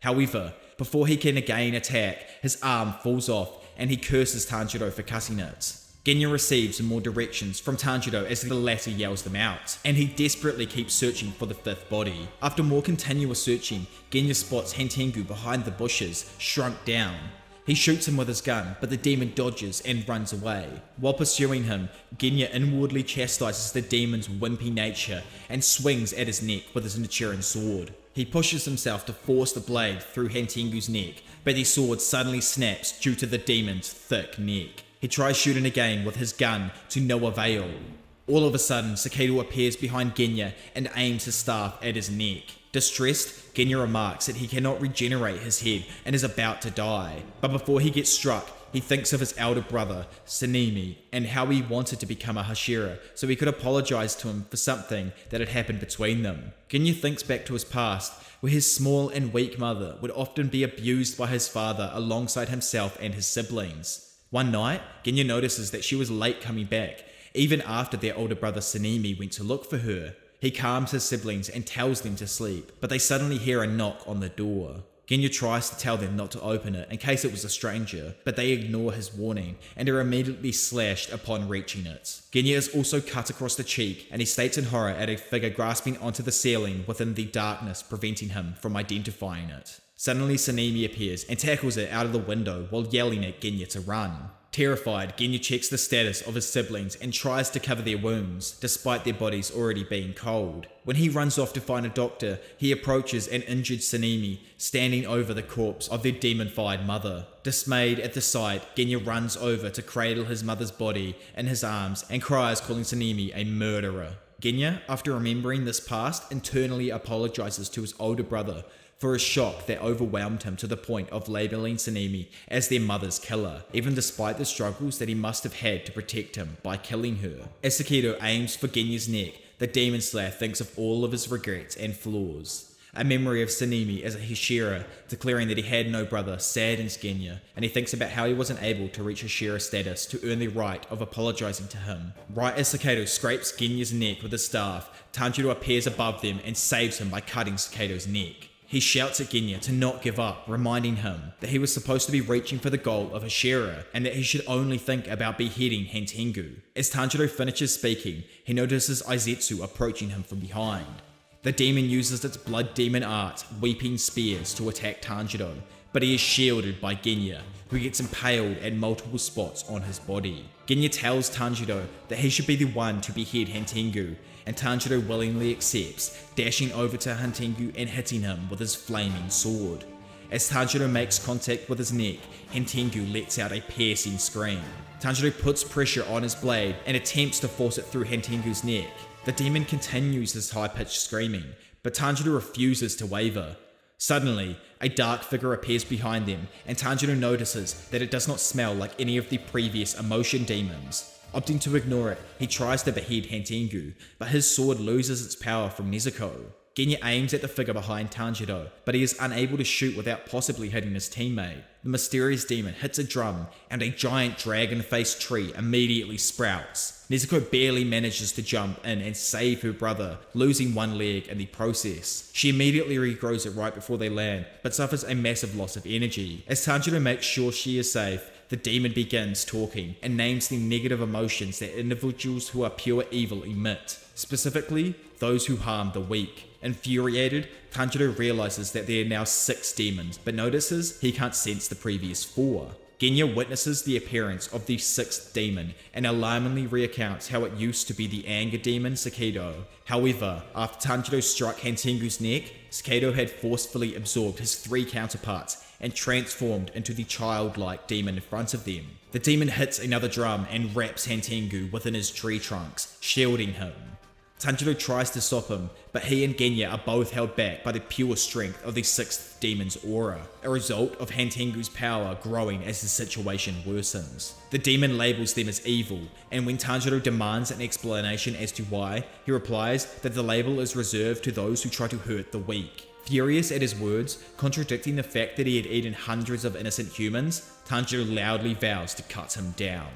However, before he can again attack, his arm falls off and he curses Tanjiro for cutting it. Genya receives more directions from Tanjiro as the latter yells them out, and he desperately keeps searching for the fifth body. After more continuous searching, Genya spots Hantengu behind the bushes, shrunk down. He shoots him with his gun, but the demon dodges and runs away. While pursuing him, Genya inwardly chastises the demon's wimpy nature and swings at his neck with his Nichiren sword. He pushes himself to force the blade through Hantengu's neck, but the sword suddenly snaps due to the demon's thick neck. He tries shooting again with his gun to no avail. All of a sudden, Sakedo appears behind Genya and aims his staff at his neck. Distressed, Genya remarks that he cannot regenerate his head and is about to die. But before he gets struck, he thinks of his elder brother, Sanemi, and how he wanted to become a Hashira so he could apologize to him for something that had happened between them. Genya thinks back to his past, where his small and weak mother would often be abused by his father alongside himself and his siblings. One night, Genya notices that she was late coming back, even after their older brother Sanemi went to look for her. He calms his siblings and tells them to sleep, but they suddenly hear a knock on the door. Genya tries to tell them not to open it in case it was a stranger, but they ignore his warning and are immediately slashed upon reaching it. Genya is also cut across the cheek, and he stares in horror at a figure grasping onto the ceiling within the darkness, preventing him from identifying it. Suddenly Sanemi appears and tackles it out of the window while yelling at Genya to run. Terrified, Genya checks the status of his siblings and tries to cover their wounds, despite their bodies already being cold. When he runs off to find a doctor, he approaches an injured Sanemi, standing over the corpse of their demonified mother. Dismayed at the sight, Genya runs over to cradle his mother's body in his arms and cries, calling Sanemi a murderer. Genya, after remembering this past, internally apologizes to his older brother for a shock that overwhelmed him to the point of labeling Sanemi as their mother's killer, even despite the struggles that he must have had to protect him by killing her. As Sakedo aims for Genya's neck, the demonslayer thinks of all of his regrets and flaws. A memory of Sanemi as a Hashira, declaring that he had no brother, saddens Genya, and he thinks about how he wasn't able to reach Hashira status to earn the right of apologizing to him. Right as Sakedo scrapes Genya's neck with his staff, Tanjiro appears above them and saves him by cutting Sakedo's neck. He shouts at Genya to not give up, reminding him that he was supposed to be reaching for the goal of Hashira and that he should only think about beheading Hantengu. As Tanjiro finishes speaking, he notices Aizetsu approaching him from behind. The demon uses its blood demon art, Weeping Spears, to attack Tanjiro, but he is shielded by Genya, who gets impaled at multiple spots on his body. Genya tells Tanjiro that he should be the one to behead Hantengu, and Tanjiro willingly accepts, dashing over to Hantengu and hitting him with his flaming sword. As Tanjiro makes contact with his neck, Hantengu lets out a piercing scream. Tanjiro puts pressure on his blade and attempts to force it through Hantengu's neck. The demon continues his high-pitched screaming, but Tanjiro refuses to waver. Suddenly, a dark figure appears behind them, and Tanjiro notices that it does not smell like any of the previous emotion demons. Opting to ignore it, he tries to behead Hantengu, but his sword loses its power from Nezuko. Genya aims at the figure behind Tanjiro, but he is unable to shoot without possibly hitting his teammate. The mysterious demon hits a drum, and a giant dragon-faced tree immediately sprouts. Nezuko barely manages to jump in and save her brother, losing one leg in the process. She immediately regrows it right before they land, but suffers a massive loss of energy. As Tanjiro makes sure she is safe, the demon begins talking and names the negative emotions that individuals who are pure evil emit, specifically those who harm the weak. Infuriated, Tanjiro realizes that there are now 6 demons, but notices he can't sense the previous 4. Genya witnesses the appearance of the 6th demon and alarmingly recounts how it used to be the anger demon Sakedo. However, after Tanjiro struck Hantengu's neck, Sakedo had forcefully absorbed his 3 counterparts and transformed into the childlike demon in front of them. The demon hits another drum and wraps Hantengu within his tree trunks, shielding him. Tanjiro tries to stop him, but he and Genya are both held back by the pure strength of the 6th demon's aura, a result of Hantengu's power growing as the situation worsens. The demon labels them as evil, and when Tanjiro demands an explanation as to why, he replies that the label is reserved to those who try to hurt the weak. Furious at his words, contradicting the fact that he had eaten hundreds of innocent humans, Tanjiro loudly vows to cut him down.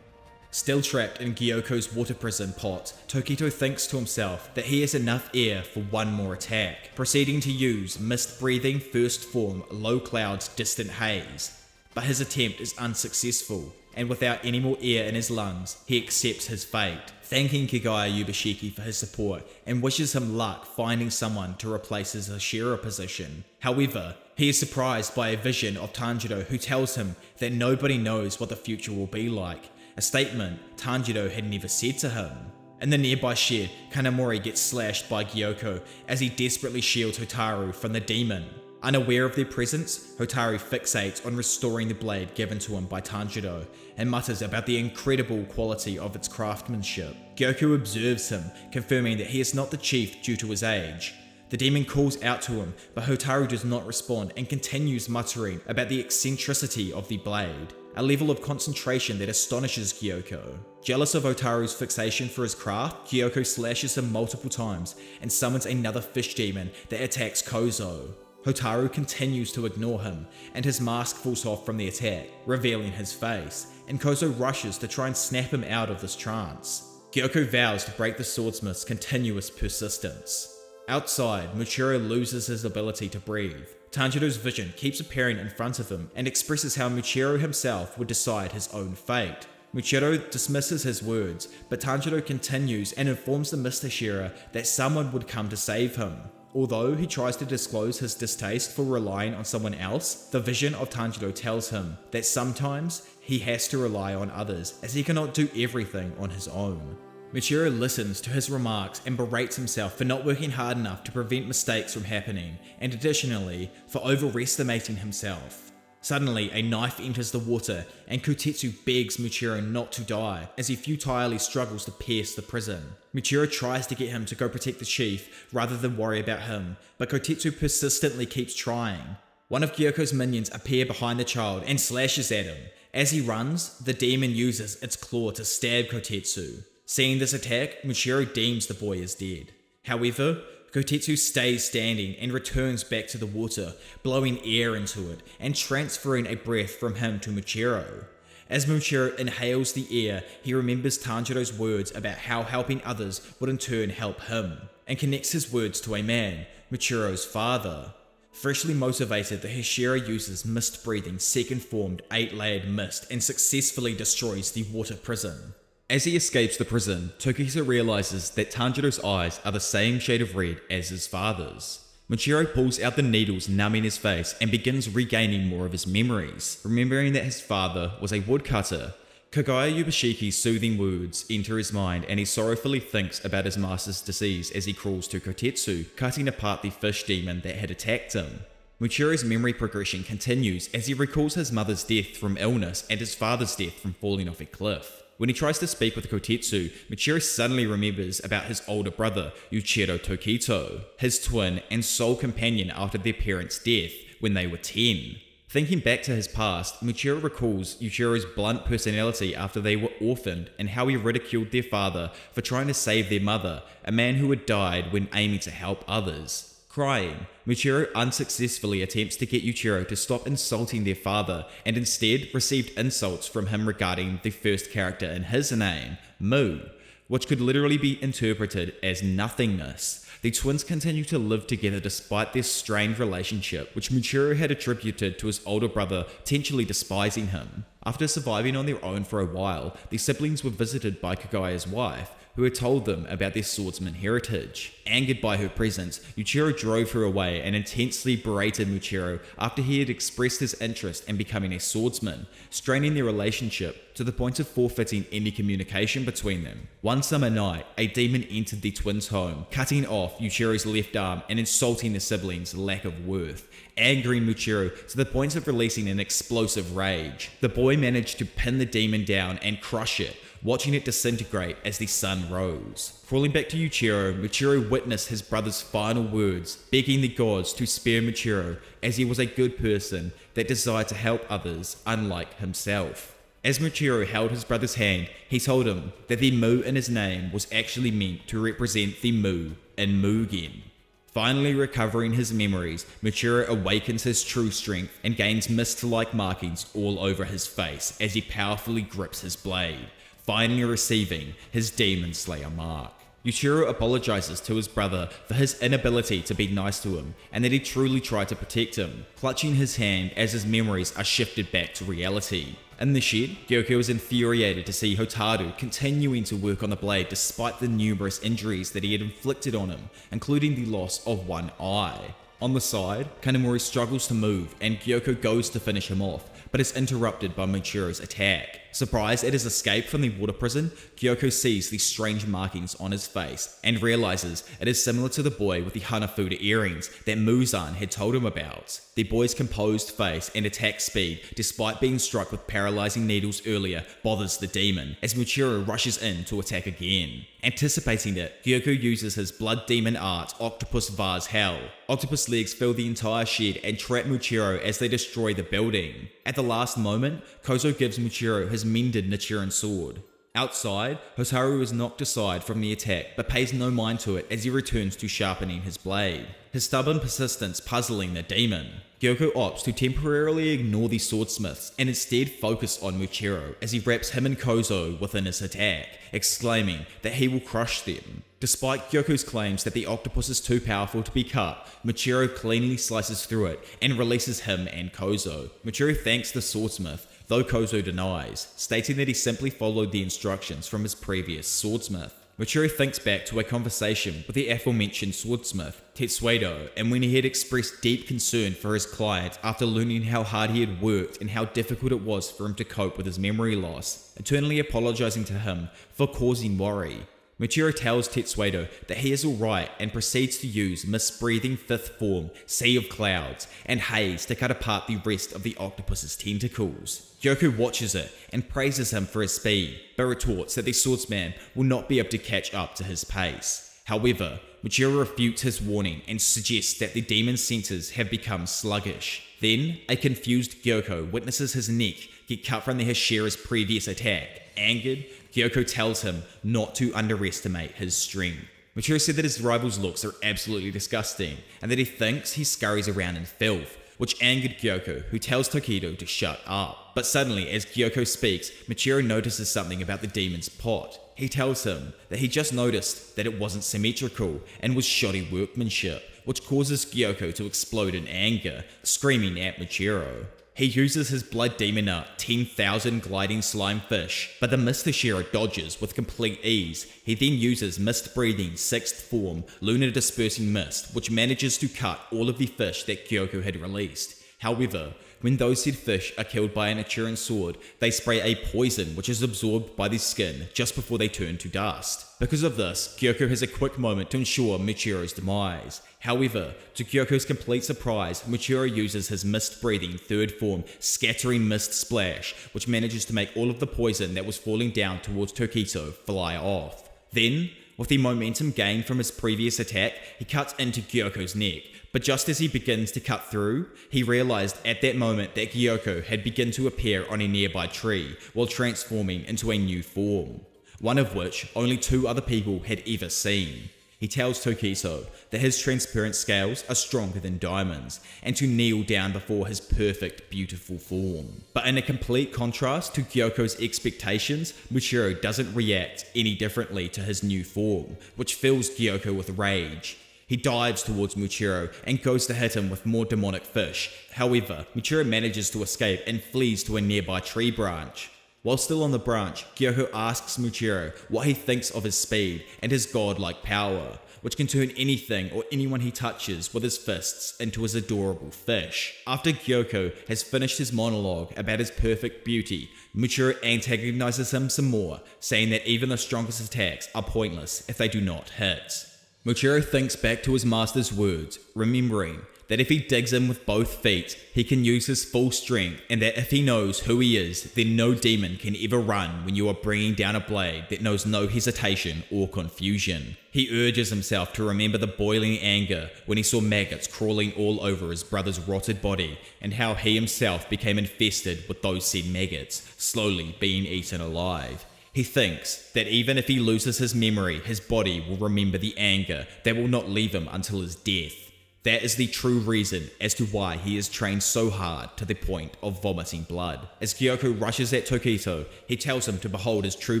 Still trapped in Gyoko's water prison pot, Tokito thinks to himself that he has enough air for one more attack, proceeding to use mist-breathing first form low clouds distant haze. But his attempt is unsuccessful. and without any more air in his lungs, he accepts his fate, thanking Kagaya Yubashiki for his support and wishes him luck finding someone to replace his Hashira position. However, he is surprised by a vision of Tanjiro who tells him that nobody knows what the future will be like, a statement Tanjiro had never said to him. In the nearby shed, Kanamori gets slashed by Gyoko as he desperately shields Hotaru from the demon. Unaware of their presence, Hotaru fixates on restoring the blade given to him by Tanjiro and mutters about the incredible quality of its craftsmanship. Gyoko observes him, confirming that he is not the chief due to his age. The demon calls out to him, but Hotaru does not respond and continues muttering about the eccentricity of the blade, a level of concentration that astonishes Gyoko. Jealous of Hotaru's fixation for his craft, Gyoko slashes him multiple times and summons another fish demon that attacks Kozo. Hotaru continues to ignore him, and his mask falls off from the attack, revealing his face, and Kozo rushes to try and snap him out of this trance. Gyoko vows to break the swordsmith's continuous persistence. Outside, Muchiro loses his ability to breathe. Tanjiro's vision keeps appearing in front of him and expresses how Muchiro himself would decide his own fate. Muchiro dismisses his words, but Tanjiro continues and informs the Mist Hashira that someone would come to save him. Although he tries to disclose his distaste for relying on someone else, the vision of Tanjiro tells him that sometimes he has to rely on others as he cannot do everything on his own. Muchiro listens to his remarks and berates himself for not working hard enough to prevent mistakes from happening, and additionally, for overestimating himself. Suddenly, a knife enters the water, and Kotetsu begs Muchiro not to die as he futilely struggles to pierce the prison. Muchiro tries to get him to go protect the chief rather than worry about him, but Kotetsu persistently keeps trying. One of Gyoko's minions appear behind the child and slashes at him. As he runs, the demon uses its claw to stab Kotetsu. Seeing this attack, Muchiro deems the boy is dead. However, Kotetsu stays standing and returns back to the water, blowing air into it and transferring a breath from him to Muchiro. As Muchiro inhales the air, he remembers Tanjiro's words about how helping others would in turn help him, and connects his words to a man, Muchiro's father. Freshly motivated, the Hashira uses mist-breathing second-formed 8-layered mist and successfully destroys the water prison. As he escapes the prison, Tokisa realizes that Tanjiro's eyes are the same shade of red as his father's. Muchiro pulls out the needles numbing his face and begins regaining more of his memories, remembering that his father was a woodcutter. Kagaya Yubashiki's soothing words enter his mind and he sorrowfully thinks about his master's disease as he crawls to Kotetsu, cutting apart the fish demon that had attacked him. Muchiro's memory progression continues as he recalls his mother's death from illness and his father's death from falling off a cliff. When he tries to speak with Kotetsu, Muchiro suddenly remembers about his older brother, Yuichiro Tokito, his twin and sole companion after their parents' death when they were 10. Thinking back to his past, Muchiro recalls Yuichiro's blunt personality after they were orphaned and how he ridiculed their father for trying to save their mother, a man who had died when aiming to help others. Crying, Muchiro unsuccessfully attempts to get Yuichiro to stop insulting their father and instead received insults from him regarding the first character in his name, Mu, which could literally be interpreted as nothingness. The twins continue to live together despite their strained relationship, which Muchiro had attributed to his older brother potentially despising him. After surviving on their own for a while, the siblings were visited by Kagaya's wife, who had told them about their swordsman heritage. Angered by her presence, Yuichiro drove her away and intensely berated Muchiro after he had expressed his interest in becoming a swordsman, straining their relationship to the point of forfeiting any communication between them. One summer night, a demon entered the twins' home, cutting off Yuichiro's left arm and insulting the siblings' lack of worth, angering Muchiro to the point of releasing an explosive rage. The boy managed to pin the demon down and crush it, watching it disintegrate as the sun rose. Crawling back to Yuichiro, Muchiro witnessed his brother's final words, begging the gods to spare Muchiro as he was a good person that desired to help others unlike himself. As Muchiro held his brother's hand, he told him that the Mu in his name was actually meant to represent the Mu in Mugen. Finally recovering his memories, Muchiro awakens his true strength and gains mist-like markings all over his face as he powerfully grips his blade, finally receiving his Demon Slayer mark. Yuichiro apologizes to his brother for his inability to be nice to him and that he truly tried to protect him, clutching his hand as his memories are shifted back to reality. In the shed, Gyoko is infuriated to see Hotaru continuing to work on the blade despite the numerous injuries that he had inflicted on him, including the loss of one eye. On the side, Kanamori struggles to move and Gyoko goes to finish him off, but is interrupted by Michiro's attack. Surprised at his escape from the water prison, Gyoko sees the strange markings on his face and realizes it is similar to the boy with the Hanafuda earrings that Muzan had told him about. The boy's composed face and attack speed, despite being struck with paralyzing needles earlier, bothers the demon as Michiro rushes in to attack again. Anticipating it, Gyoko uses his blood demon art Octopus Vase Hell. Octopus legs fill the entire shed and trap Michiro as they destroy the building. At the last moment, Kozo gives Michiro his mended Nichiren sword. Outside, Hotaru is knocked aside from the attack but pays no mind to it as he returns to sharpening his blade, his stubborn persistence puzzling the demon. Gyoko opts to temporarily ignore the swordsmiths and instead focus on Michiro as he wraps him and Kozo within his attack, exclaiming that he will crush them. Despite Gyoko's claims that the octopus is too powerful to be cut, Michiro cleanly slices through it and releases him and Kozo. Michiro thanks the swordsmith, though Kozo denies, stating that he simply followed the instructions from his previous swordsmith. Michiro thinks back to a conversation with the aforementioned swordsmith, Tetsuedo, and when he had expressed deep concern for his client after learning how hard he had worked and how difficult it was for him to cope with his memory loss, eternally apologizing to him for causing worry. Michiro tells Tetsuedo that he is alright and proceeds to use Mist-breathing fifth form, Sea of Clouds, and Haze to cut apart the rest of the octopus's tentacles. Gyoko watches it and praises him for his speed, but retorts that the swordsman will not be able to catch up to his pace. However, Michiro refutes his warning and suggests that the demon's senses have become sluggish. Then, a confused Gyoko witnesses his neck get cut from the Hashira's previous attack. Angered, Gyoko tells him not to underestimate his strength. Michiro said that his rival's looks are absolutely disgusting and that he thinks he scurries around in filth, which angered Gyoko, who tells Tokido to shut up. But suddenly, as Gyoko speaks, Michiro notices something about the demon's pot. He tells him that he just noticed that it wasn't symmetrical and was shoddy workmanship, which causes Gyoko to explode in anger, screaming at Michiro. He uses his blood demon art 10,000 gliding slime fish, but the Mist Hashira dodges with complete ease. He then uses mist-breathing sixth form lunar dispersing mist, which manages to cut all of the fish that Gyoko had released. However, when those said fish are killed by an Nichiren sword, they spray a poison which is absorbed by the skin just before they turn to dust. Because of this, Gyoko has a quick moment to ensure Michiro's demise. However, to Gyoko's complete surprise, Michiro uses his mist-breathing third form Scattering Mist Splash, which manages to make all of the poison that was falling down towards Tokito fly off. Then, with the momentum gained from his previous attack, he cuts into Gyoko's neck. But just as he begins to cut through, he realized at that moment that Gyoko had begun to appear on a nearby tree while transforming into a new form, one of which only 2 other people had ever seen. He tells Tokiso that his transparent scales are stronger than diamonds and to kneel down before his perfect, beautiful form. But in a complete contrast to Gyoko's expectations, Michiro doesn't react any differently to his new form, which fills Gyoko with rage. He dives towards Michiro and goes to hit him with more demonic fish. However, Michiro manages to escape and flees to a nearby tree branch. While still on the branch, Gyoko asks Michiro what he thinks of his speed and his godlike power, which can turn anything or anyone he touches with his fists into his adorable fish. After Gyoko has finished his monologue about his perfect beauty, Michiro antagonizes him some more, saying that even the strongest attacks are pointless if they do not hit. Michiro thinks back to his master's words, remembering that if he digs in with both feet, he can use his full strength, and that if he knows who he is, then no demon can ever run when you are bringing down a blade that knows no hesitation or confusion. He urges himself to remember the boiling anger when he saw maggots crawling all over his brother's rotted body, and how he himself became infested with those said maggots, slowly being eaten alive. He thinks that even if he loses his memory, his body will remember the anger that will not leave him until his death. That is the true reason as to why he is trained so hard to the point of vomiting blood. As Gyoko rushes at Tokito, he tells him to behold his true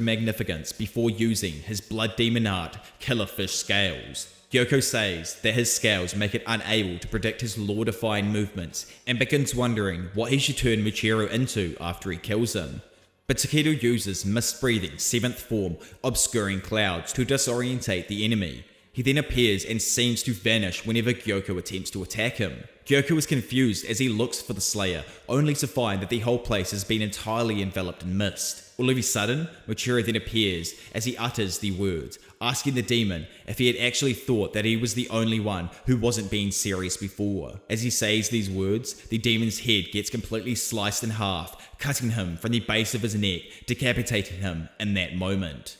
magnificence before using his blood demon art killerfish scales. Gyoko says that his scales make it unable to predict his law-defying movements and begins wondering what he should turn Michiru into after he kills him. But Tokito uses mist-breathing 7th form obscuring clouds to disorientate the enemy. He then appears and seems to vanish whenever Gyoko attempts to attack him. Gyoko is confused as he looks for the Slayer, only to find that the whole place has been entirely enveloped in mist. All of a sudden, Michiru then appears as he utters the words, asking the demon if he had actually thought that he was the only one who wasn't being serious before. As he says these words, the demon's head gets completely sliced in half, cutting him from the base of his neck, decapitating him in that moment.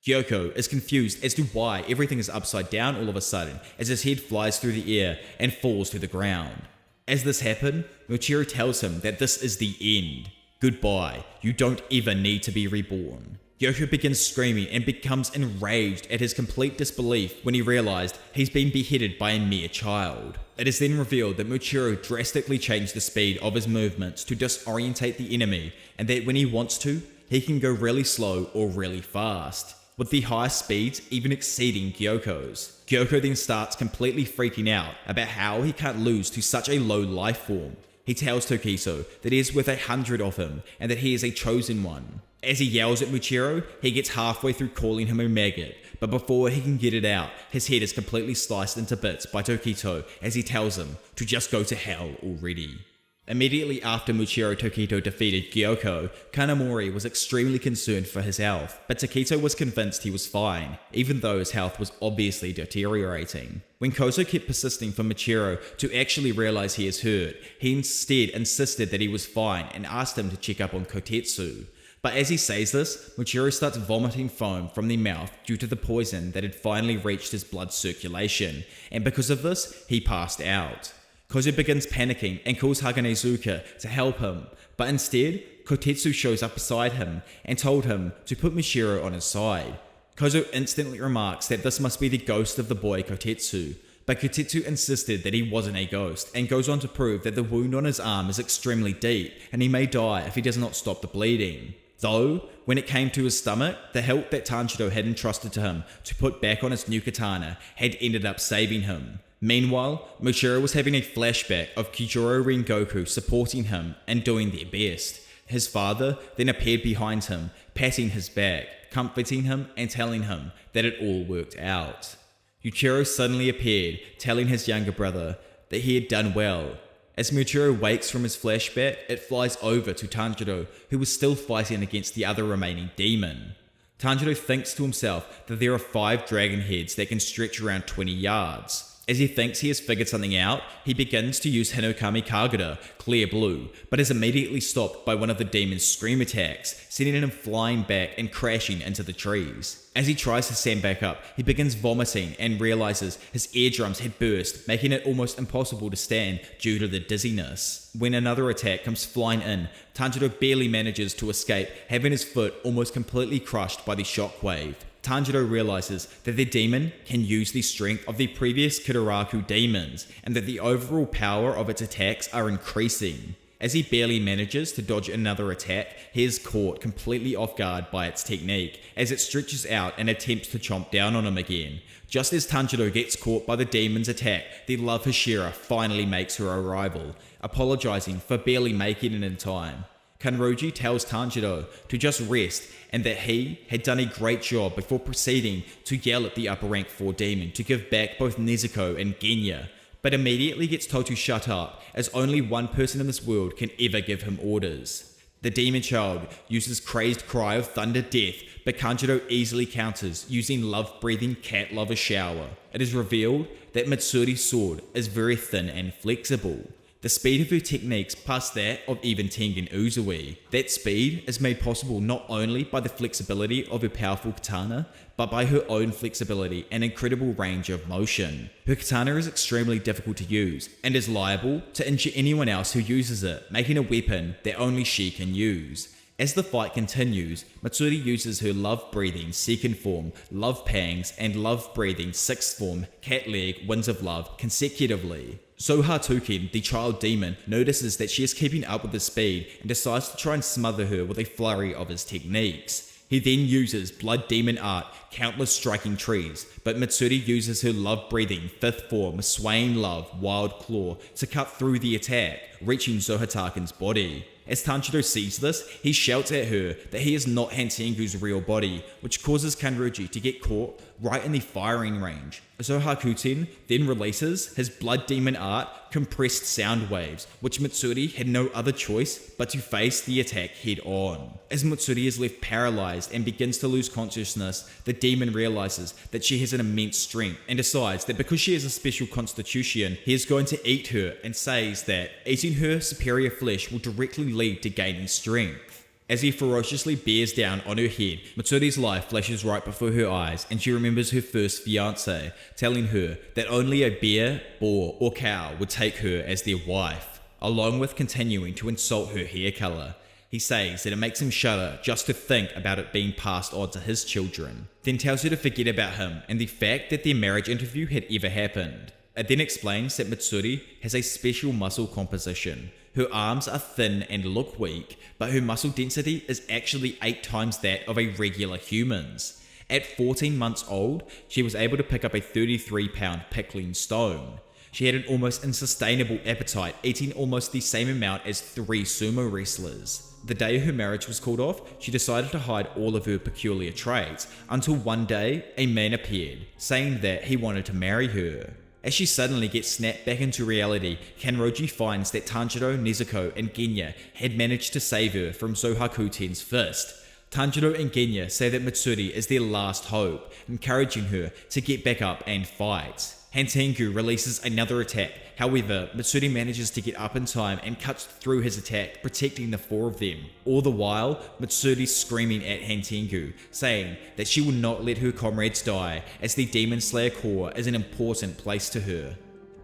Gyoko is confused as to why everything is upside down all of a sudden as his head flies through the air and falls to the ground. As this happens, Michiru tells him that this is the end. Goodbye, you don't ever need to be reborn. Gyoko begins screaming and becomes enraged at his complete disbelief when he realized he's been beheaded by a mere child. It is then revealed that Michiru drastically changed the speed of his movements to disorientate the enemy, and that when he wants to, he can go really slow or really fast, with the highest speeds even exceeding Gyoko's. Gyoko then starts completely freaking out about how he can't lose to such a low life form. He tells Tokiso that he is worth 100 of him and that he is a chosen one. As he yells at Michiru, he gets halfway through calling him a maggot, but before he can get it out, his head is completely sliced into bits by Tokito as he tells him to just go to hell already. Immediately after Michiru Tokito defeated Gyoko, Kanamori was extremely concerned for his health, but Tokito was convinced he was fine, even though his health was obviously deteriorating. When Kozo kept persisting for Michiru to actually realize he is hurt, he instead insisted that he was fine and asked him to check up on Kotetsu. But as he says this, Michiru starts vomiting foam from the mouth due to the poison that had finally reached his blood circulation, and because of this, he passed out. Kozo begins panicking and calls Haganezuka to help him, but instead, Kotetsu shows up beside him and told him to put Michiru on his side. Kozo instantly remarks that this must be the ghost of the boy Kotetsu, but Kotetsu insisted that he wasn't a ghost and goes on to prove that the wound on his arm is extremely deep and he may die if he does not stop the bleeding. Though, when it came to his stomach, the hilt that Tanjiro had entrusted to him to put back on his new katana had ended up saving him. Meanwhile, Michiru was having a flashback of Kijiro Rengoku supporting him and doing their best. His father then appeared behind him, patting his back, comforting him and telling him that it all worked out. Yuichiro suddenly appeared, telling his younger brother that he had done well. As Michiru wakes from his flashback, it flies over to Tanjiro, who was still fighting against the other remaining demon. Tanjiro thinks to himself that there are 5 dragon heads that can stretch around 20 yards. As he thinks he has figured something out, he begins to use Hinokami Kagura, Clear Blue, but is immediately stopped by one of the demon's scream attacks, sending him flying back and crashing into the trees. As he tries to stand back up, he begins vomiting and realizes his eardrums had burst, making it almost impossible to stand due to the dizziness. When another attack comes flying in, Tanjiro barely manages to escape, having his foot almost completely crushed by the shockwave. Tanjiro realizes that the demon can use the strength of the previous Kidaraku demons and that the overall power of its attacks are increasing. As he barely manages to dodge another attack, he is caught completely off guard by its technique as it stretches out and attempts to chomp down on him again. Just as Tanjiro gets caught by the demon's attack, the Love Hashira finally makes her arrival, apologizing for barely making it in time. Kanroji tells Tanjiro to just rest and that he had done a great job before proceeding to yell at the upper rank 4 demon to give back both Nezuko and Genya, but immediately gets told to shut up as only one person in this world can ever give him orders. The demon child uses Crazed Cry of Thunder Death, but Kanjiro easily counters using love-breathing cat lover shower. It is revealed that Mitsuri's sword is very thin and flexible. The speed of her techniques pass that of even Tengen Uzui. That speed is made possible not only by the flexibility of her powerful katana, but by her own flexibility and incredible range of motion. Her katana is extremely difficult to use, and is liable to injure anyone else who uses it, making a weapon that only she can use. As the fight continues, Matsuri uses her love-breathing second form, Love Pangs, and love-breathing sixth form, Cat Leg, Winds of Love, consecutively. Sohatuken, the child demon, notices that she is keeping up with his speed and decides to try and smother her with a flurry of his techniques. He then uses Blood Demon Art, Countless Striking Trees, but Matsuri uses her love-breathing fifth form, Swaying Love, Wild Claw, to cut through the attack, reaching Sohataken's body. As Tanjiro sees this, he shouts at her that he is not Hantengu's real body, which causes Kanroji to get caught right in the firing range. Sohakuten then releases his Blood Demon Art, Compressed Sound Waves, which Matsuri had no other choice but to face the attack head on. As Matsuri is left paralyzed and begins to lose consciousness, the demon realizes that she has an immense strength and decides that because she has a special constitution, he is going to eat her, and says that eating her superior flesh will directly lead to gaining strength. As he ferociously bears down on her head, Matsuri's life flashes right before her eyes, and she remembers her first fiancé, telling her that only a bear, boar, or cow would take her as their wife, along with continuing to insult her hair color. He says that it makes him shudder just to think about it being passed on to his children, then tells her to forget about him and the fact that their marriage interview had ever happened. It then explains that Matsuri has a special muscle composition. Her arms are thin and look weak, but her muscle density is actually 8 times that of a regular human's. At 14 months old, she was able to pick up a 33-pound pickling stone. She had an almost unsustainable appetite, eating almost the same amount as 3 sumo wrestlers. The day her marriage was called off, she decided to hide all of her peculiar traits, until one day a man appeared, saying that he wanted to marry her. As she suddenly gets snapped back into reality, Kanroji finds that Tanjiro, Nezuko, and Genya had managed to save her from Sohakuten's fist. Tanjiro and Genya say that Matsuri is their last hope, encouraging her to get back up and fight. Hantengu releases another attack, however, Matsuri manages to get up in time and cuts through his attack, protecting the 4 of them. All the while, Matsuri screaming at Hantengu, saying that she will not let her comrades die, as the Demonslayer core is an important place to her.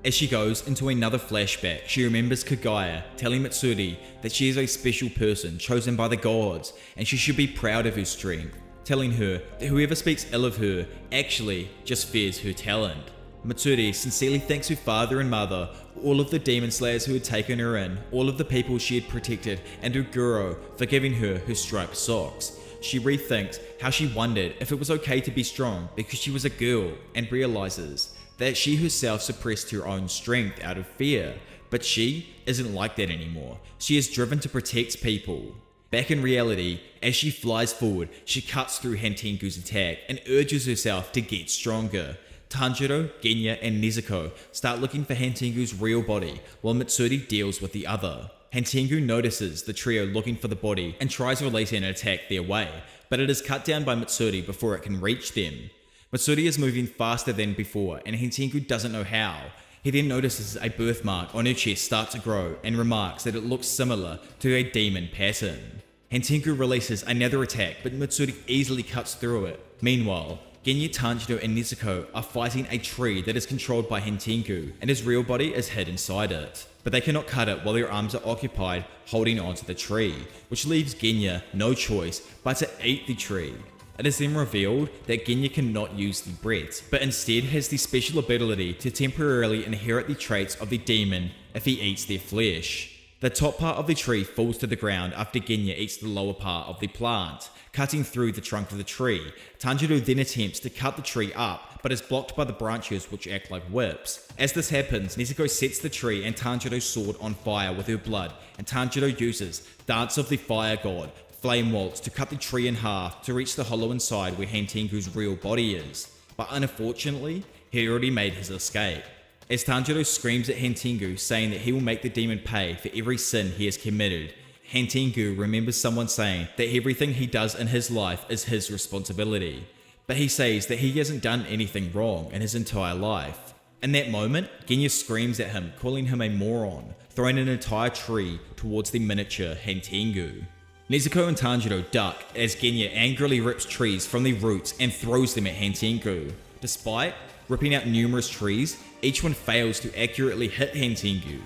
As she goes into another flashback, she remembers Kagaya telling Matsuri that she is a special person chosen by the gods, and she should be proud of her strength, telling her that whoever speaks ill of her actually just fears her talent. Matsuri sincerely thanks her father and mother, all of the demon slayers who had taken her in, all of the people she had protected, and her guru for giving her striped socks. She rethinks how she wondered if it was okay to be strong because she was a girl, and realizes that she herself suppressed her own strength out of fear. But she isn't like that anymore. She is driven to protect people. Back in reality, as she flies forward, she cuts through Hantengu's attack and urges herself to get stronger. Tanjiro, Genya, and Nezuko start looking for Hantengu's real body, while Matsuri deals with the other. Hantengu notices the trio looking for the body and tries releasing an attack their way, but it is cut down by Matsuri before it can reach them. Matsuri is moving faster than before, and Hantengu doesn't know how. He then notices a birthmark on her chest start to grow and remarks that it looks similar to a demon pattern. Hantengu releases another attack, but Matsuri easily cuts through it. Meanwhile, Genya, Tanjiro, and Nezuko are fighting a tree that is controlled by Hantengu, and his real body is hid inside it. But they cannot cut it while their arms are occupied holding onto the tree, which leaves Genya no choice but to eat the tree. It is then revealed that Genya cannot use the breath, but instead has the special ability to temporarily inherit the traits of the demon if he eats their flesh. The top part of the tree falls to the ground after Genya eats the lower part of the plant, cutting through the trunk of the tree. Tanjiro then attempts to cut the tree up, but is blocked by the branches which act like whips. As this happens, Nezuko sets the tree and Tanjiro's sword on fire with her blood, and Tanjiro uses Dance of the Fire God, Flame Waltz, to cut the tree in half to reach the hollow inside where Hantengu's real body is. But unfortunately, he had already made his escape. As Tanjiro screams at Hantengu, saying that he will make the demon pay for every sin he has committed, Hantengu remembers someone saying that everything he does in his life is his responsibility, but he says that he hasn't done anything wrong in his entire life. In that moment, Genya screams at him, calling him a moron, throwing an entire tree towards the miniature Hantengu. Nezuko and Tanjiro duck as Genya angrily rips trees from the roots and throws them at Hantengu. Despite ripping out numerous trees, each one fails to accurately hit Hantengu.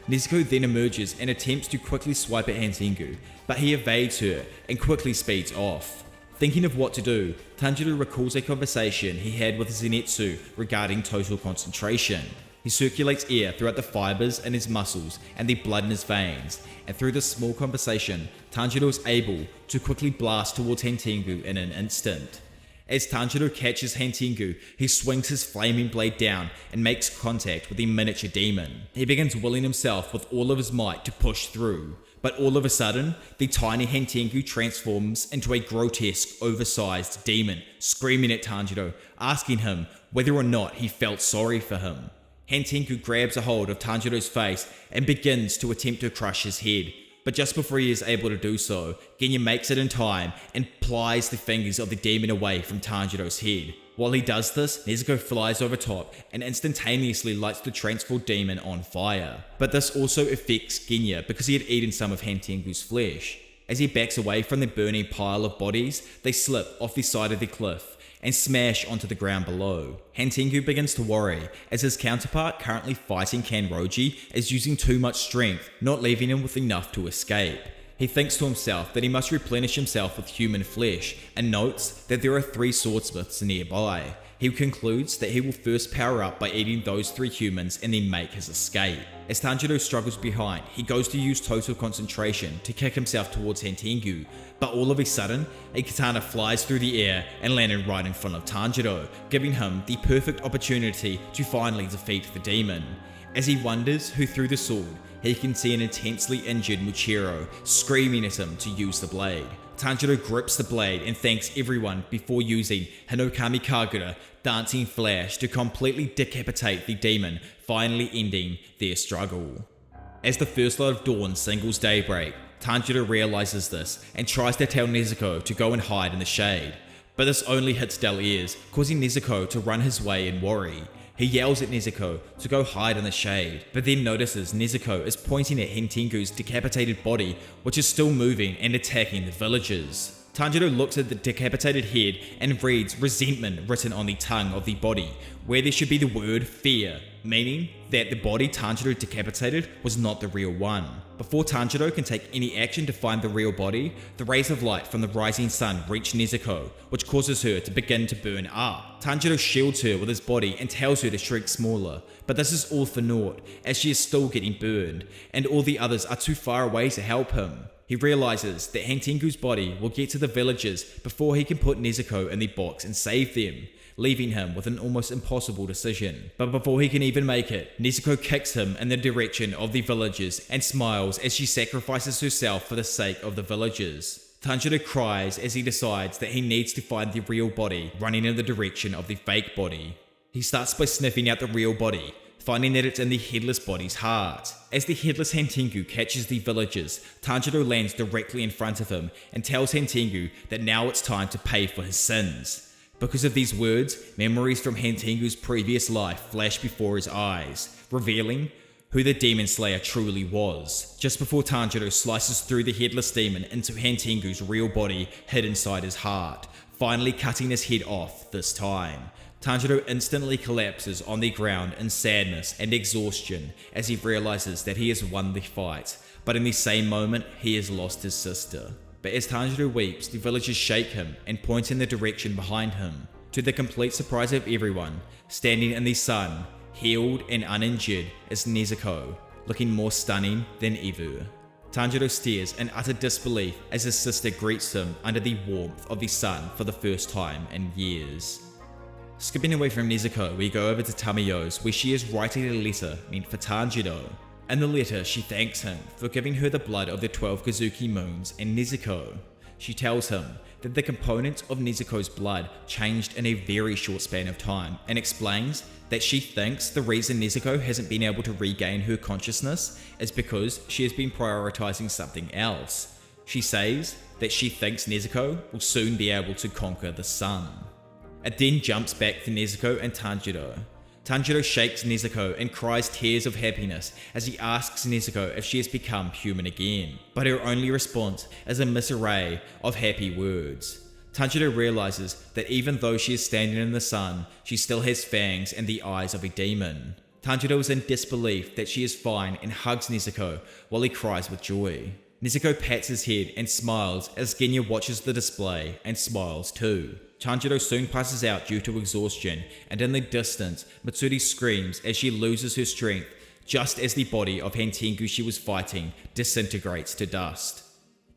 Nezuko then emerges and attempts to quickly swipe at Hantengu, but he evades her and quickly speeds off. Thinking of what to do, Tanjiro recalls a conversation he had with Zenitsu regarding total concentration. He circulates air throughout the fibers in his muscles and the blood in his veins, and through this small conversation, Tanjiro is able to quickly blast towards Hantengu in an instant. As Tanjiro catches Hantengu, he swings his flaming blade down and makes contact with the miniature demon. He begins willing himself with all of his might to push through, but all of a sudden, the tiny Hantengu transforms into a grotesque, oversized demon, screaming at Tanjiro, asking him whether or not he felt sorry for him. Hantengu grabs a hold of Tanjiro's face and begins to attempt to crush his head. But just before he is able to do so, Genya makes it in time and plies the fingers of the demon away from Tanjiro's head. While he does this, Nezuko flies over top and instantaneously lights the transformed demon on fire. But this also affects Genya because he had eaten some of Hantengu's flesh. As he backs away from the burning pile of bodies, they slip off the side of the cliff and smash onto the ground below. Hantengu begins to worry as his counterpart currently fighting Kanroji is using too much strength, not leaving him with enough to escape. He thinks to himself that he must replenish himself with human flesh and notes that there are 3 swordsmiths nearby. He concludes that he will first power up by eating those 3 humans and then make his escape. As Tanjiro struggles behind, he goes to use total concentration to kick himself towards Hantengu, but all of a sudden, a katana flies through the air and landed right in front of Tanjiro, giving him the perfect opportunity to finally defeat the demon. As he wonders who threw the sword, he can see an intensely injured Muchiro screaming at him to use the blade. Tanjiro grips the blade and thanks everyone before using Hinokami Kagura Dancing Flash to completely decapitate the demon, finally ending their struggle. As the first light of dawn singles daybreak, Tanjiro realizes this and tries to tell Nezuko to go and hide in the shade, but this only hits deaf ears, causing Nezuko to run his way in worry. He yells at Nezuko to go hide in the shade, but then notices Nezuko is pointing at Hantengu's decapitated body, which is still moving and attacking the villagers. Tanjiro looks at the decapitated head and reads resentment written on the tongue of the body, where there should be the word fear, meaning that the body Tanjiro decapitated was not the real one. Before Tanjiro can take any action to find the real body, the rays of light from the rising sun reach Nezuko, which causes her to begin to burn up. Tanjiro shields her with his body and tells her to shrink smaller, but this is all for naught, as she is still getting burned, and all the others are too far away to help him. He realizes that Hantengu's body will get to the villagers before he can put Nezuko in the box and save them, leaving him with an almost impossible decision. But before he can even make it, Nezuko kicks him in the direction of the villagers and smiles as she sacrifices herself for the sake of the villagers. Tanjiro cries as he decides that he needs to find the real body, running in the direction of the fake body. He starts by sniffing out the real body, finding that it's in the headless body's heart. As the headless Hantengu catches the villagers, Tanjiro lands directly in front of him and tells Hantengu that now it's time to pay for his sins. Because of these words, memories from Hantengu's previous life flash before his eyes, revealing who the demonslayer truly was. Just before Tanjiro slices through the headless demon into Hantengu's real body hid inside his heart, finally cutting his head off this time. Tanjiro instantly collapses on the ground in sadness and exhaustion as he realizes that he has won the fight, but in the same moment he has lost his sister. But as Tanjiro weeps, the villagers shake him and point in the direction behind him. To the complete surprise of everyone, standing in the sun, healed and uninjured, is Nezuko, looking more stunning than ever. Tanjiro stares in utter disbelief as his sister greets him under the warmth of the sun for the first time in years. Skipping away from Nezuko, we go over to Tamayo's, where she is writing a letter meant for Tanjiro. In the letter, she thanks him for giving her the blood of the 12 Kazuki moons and Nezuko. She tells him that the components of Nezuko's blood changed in a very short span of time, and explains that she thinks the reason Nezuko hasn't been able to regain her consciousness is because she has been prioritizing something else. She says that she thinks Nezuko will soon be able to conquer the sun. It then jumps back to Nezuko and Tanjiro. Tanjiro shakes Nezuko and cries tears of happiness as he asks Nezuko if she has become human again, but her only response is a misarray of happy words. Tanjiro realizes that even though she is standing in the sun, she still has fangs and the eyes of a demon. Tanjiro is in disbelief that she is fine and hugs Nezuko while he cries with joy. Nezuko pats his head and smiles as Genya watches the display and smiles too. Tanjiro soon passes out due to exhaustion, and in the distance, Mitsuri screams as she loses her strength just as the body of Hantengu she was fighting disintegrates to dust.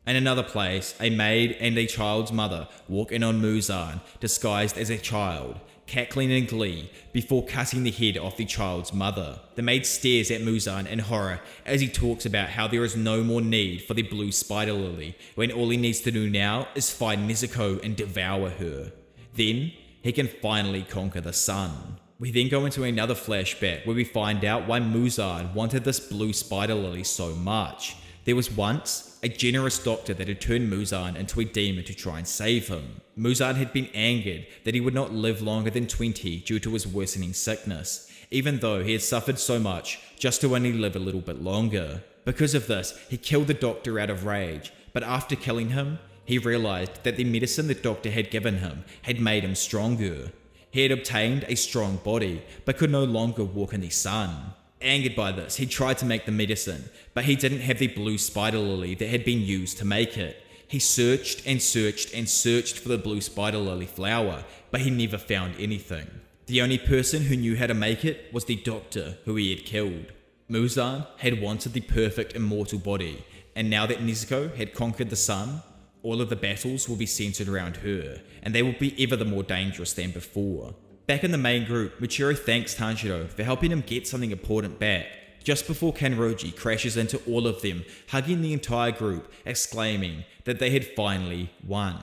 In another place, a maid and a child's mother walk in on Muzan, disguised as a child, cackling in glee before cutting the head off the child's mother. The maid stares at Muzan in horror as he talks about how there is no more need for the blue spider lily, when all he needs to do now is find Nezuko and devour her. Then, he can finally conquer the sun. We then go into another flashback where we find out why Muzan wanted this blue spider lily so much. There was once a generous doctor that had turned Muzan into a demon to try and save him. Muzan had been angered that he would not live longer than 20 due to his worsening sickness, even though he had suffered so much just to only live a little bit longer. Because of this, he killed the doctor out of rage, but after killing him, he realized that the medicine the doctor had given him had made him stronger. He had obtained a strong body, but could no longer walk in the sun. Angered by this, he tried to make the medicine, but he didn't have the blue spider lily that had been used to make it. He searched and searched and searched for the blue spider lily flower, but he never found anything. The only person who knew how to make it was the doctor who he had killed. Muzan had wanted the perfect immortal body, and now that Nezuko had conquered the sun, all of the battles will be centered around her, and they will be ever the more dangerous than before. Back in the main group, Michiru thanks Tanjiro for helping him get something important back, just before Kanroji crashes into all of them, hugging the entire group, exclaiming that they had finally won.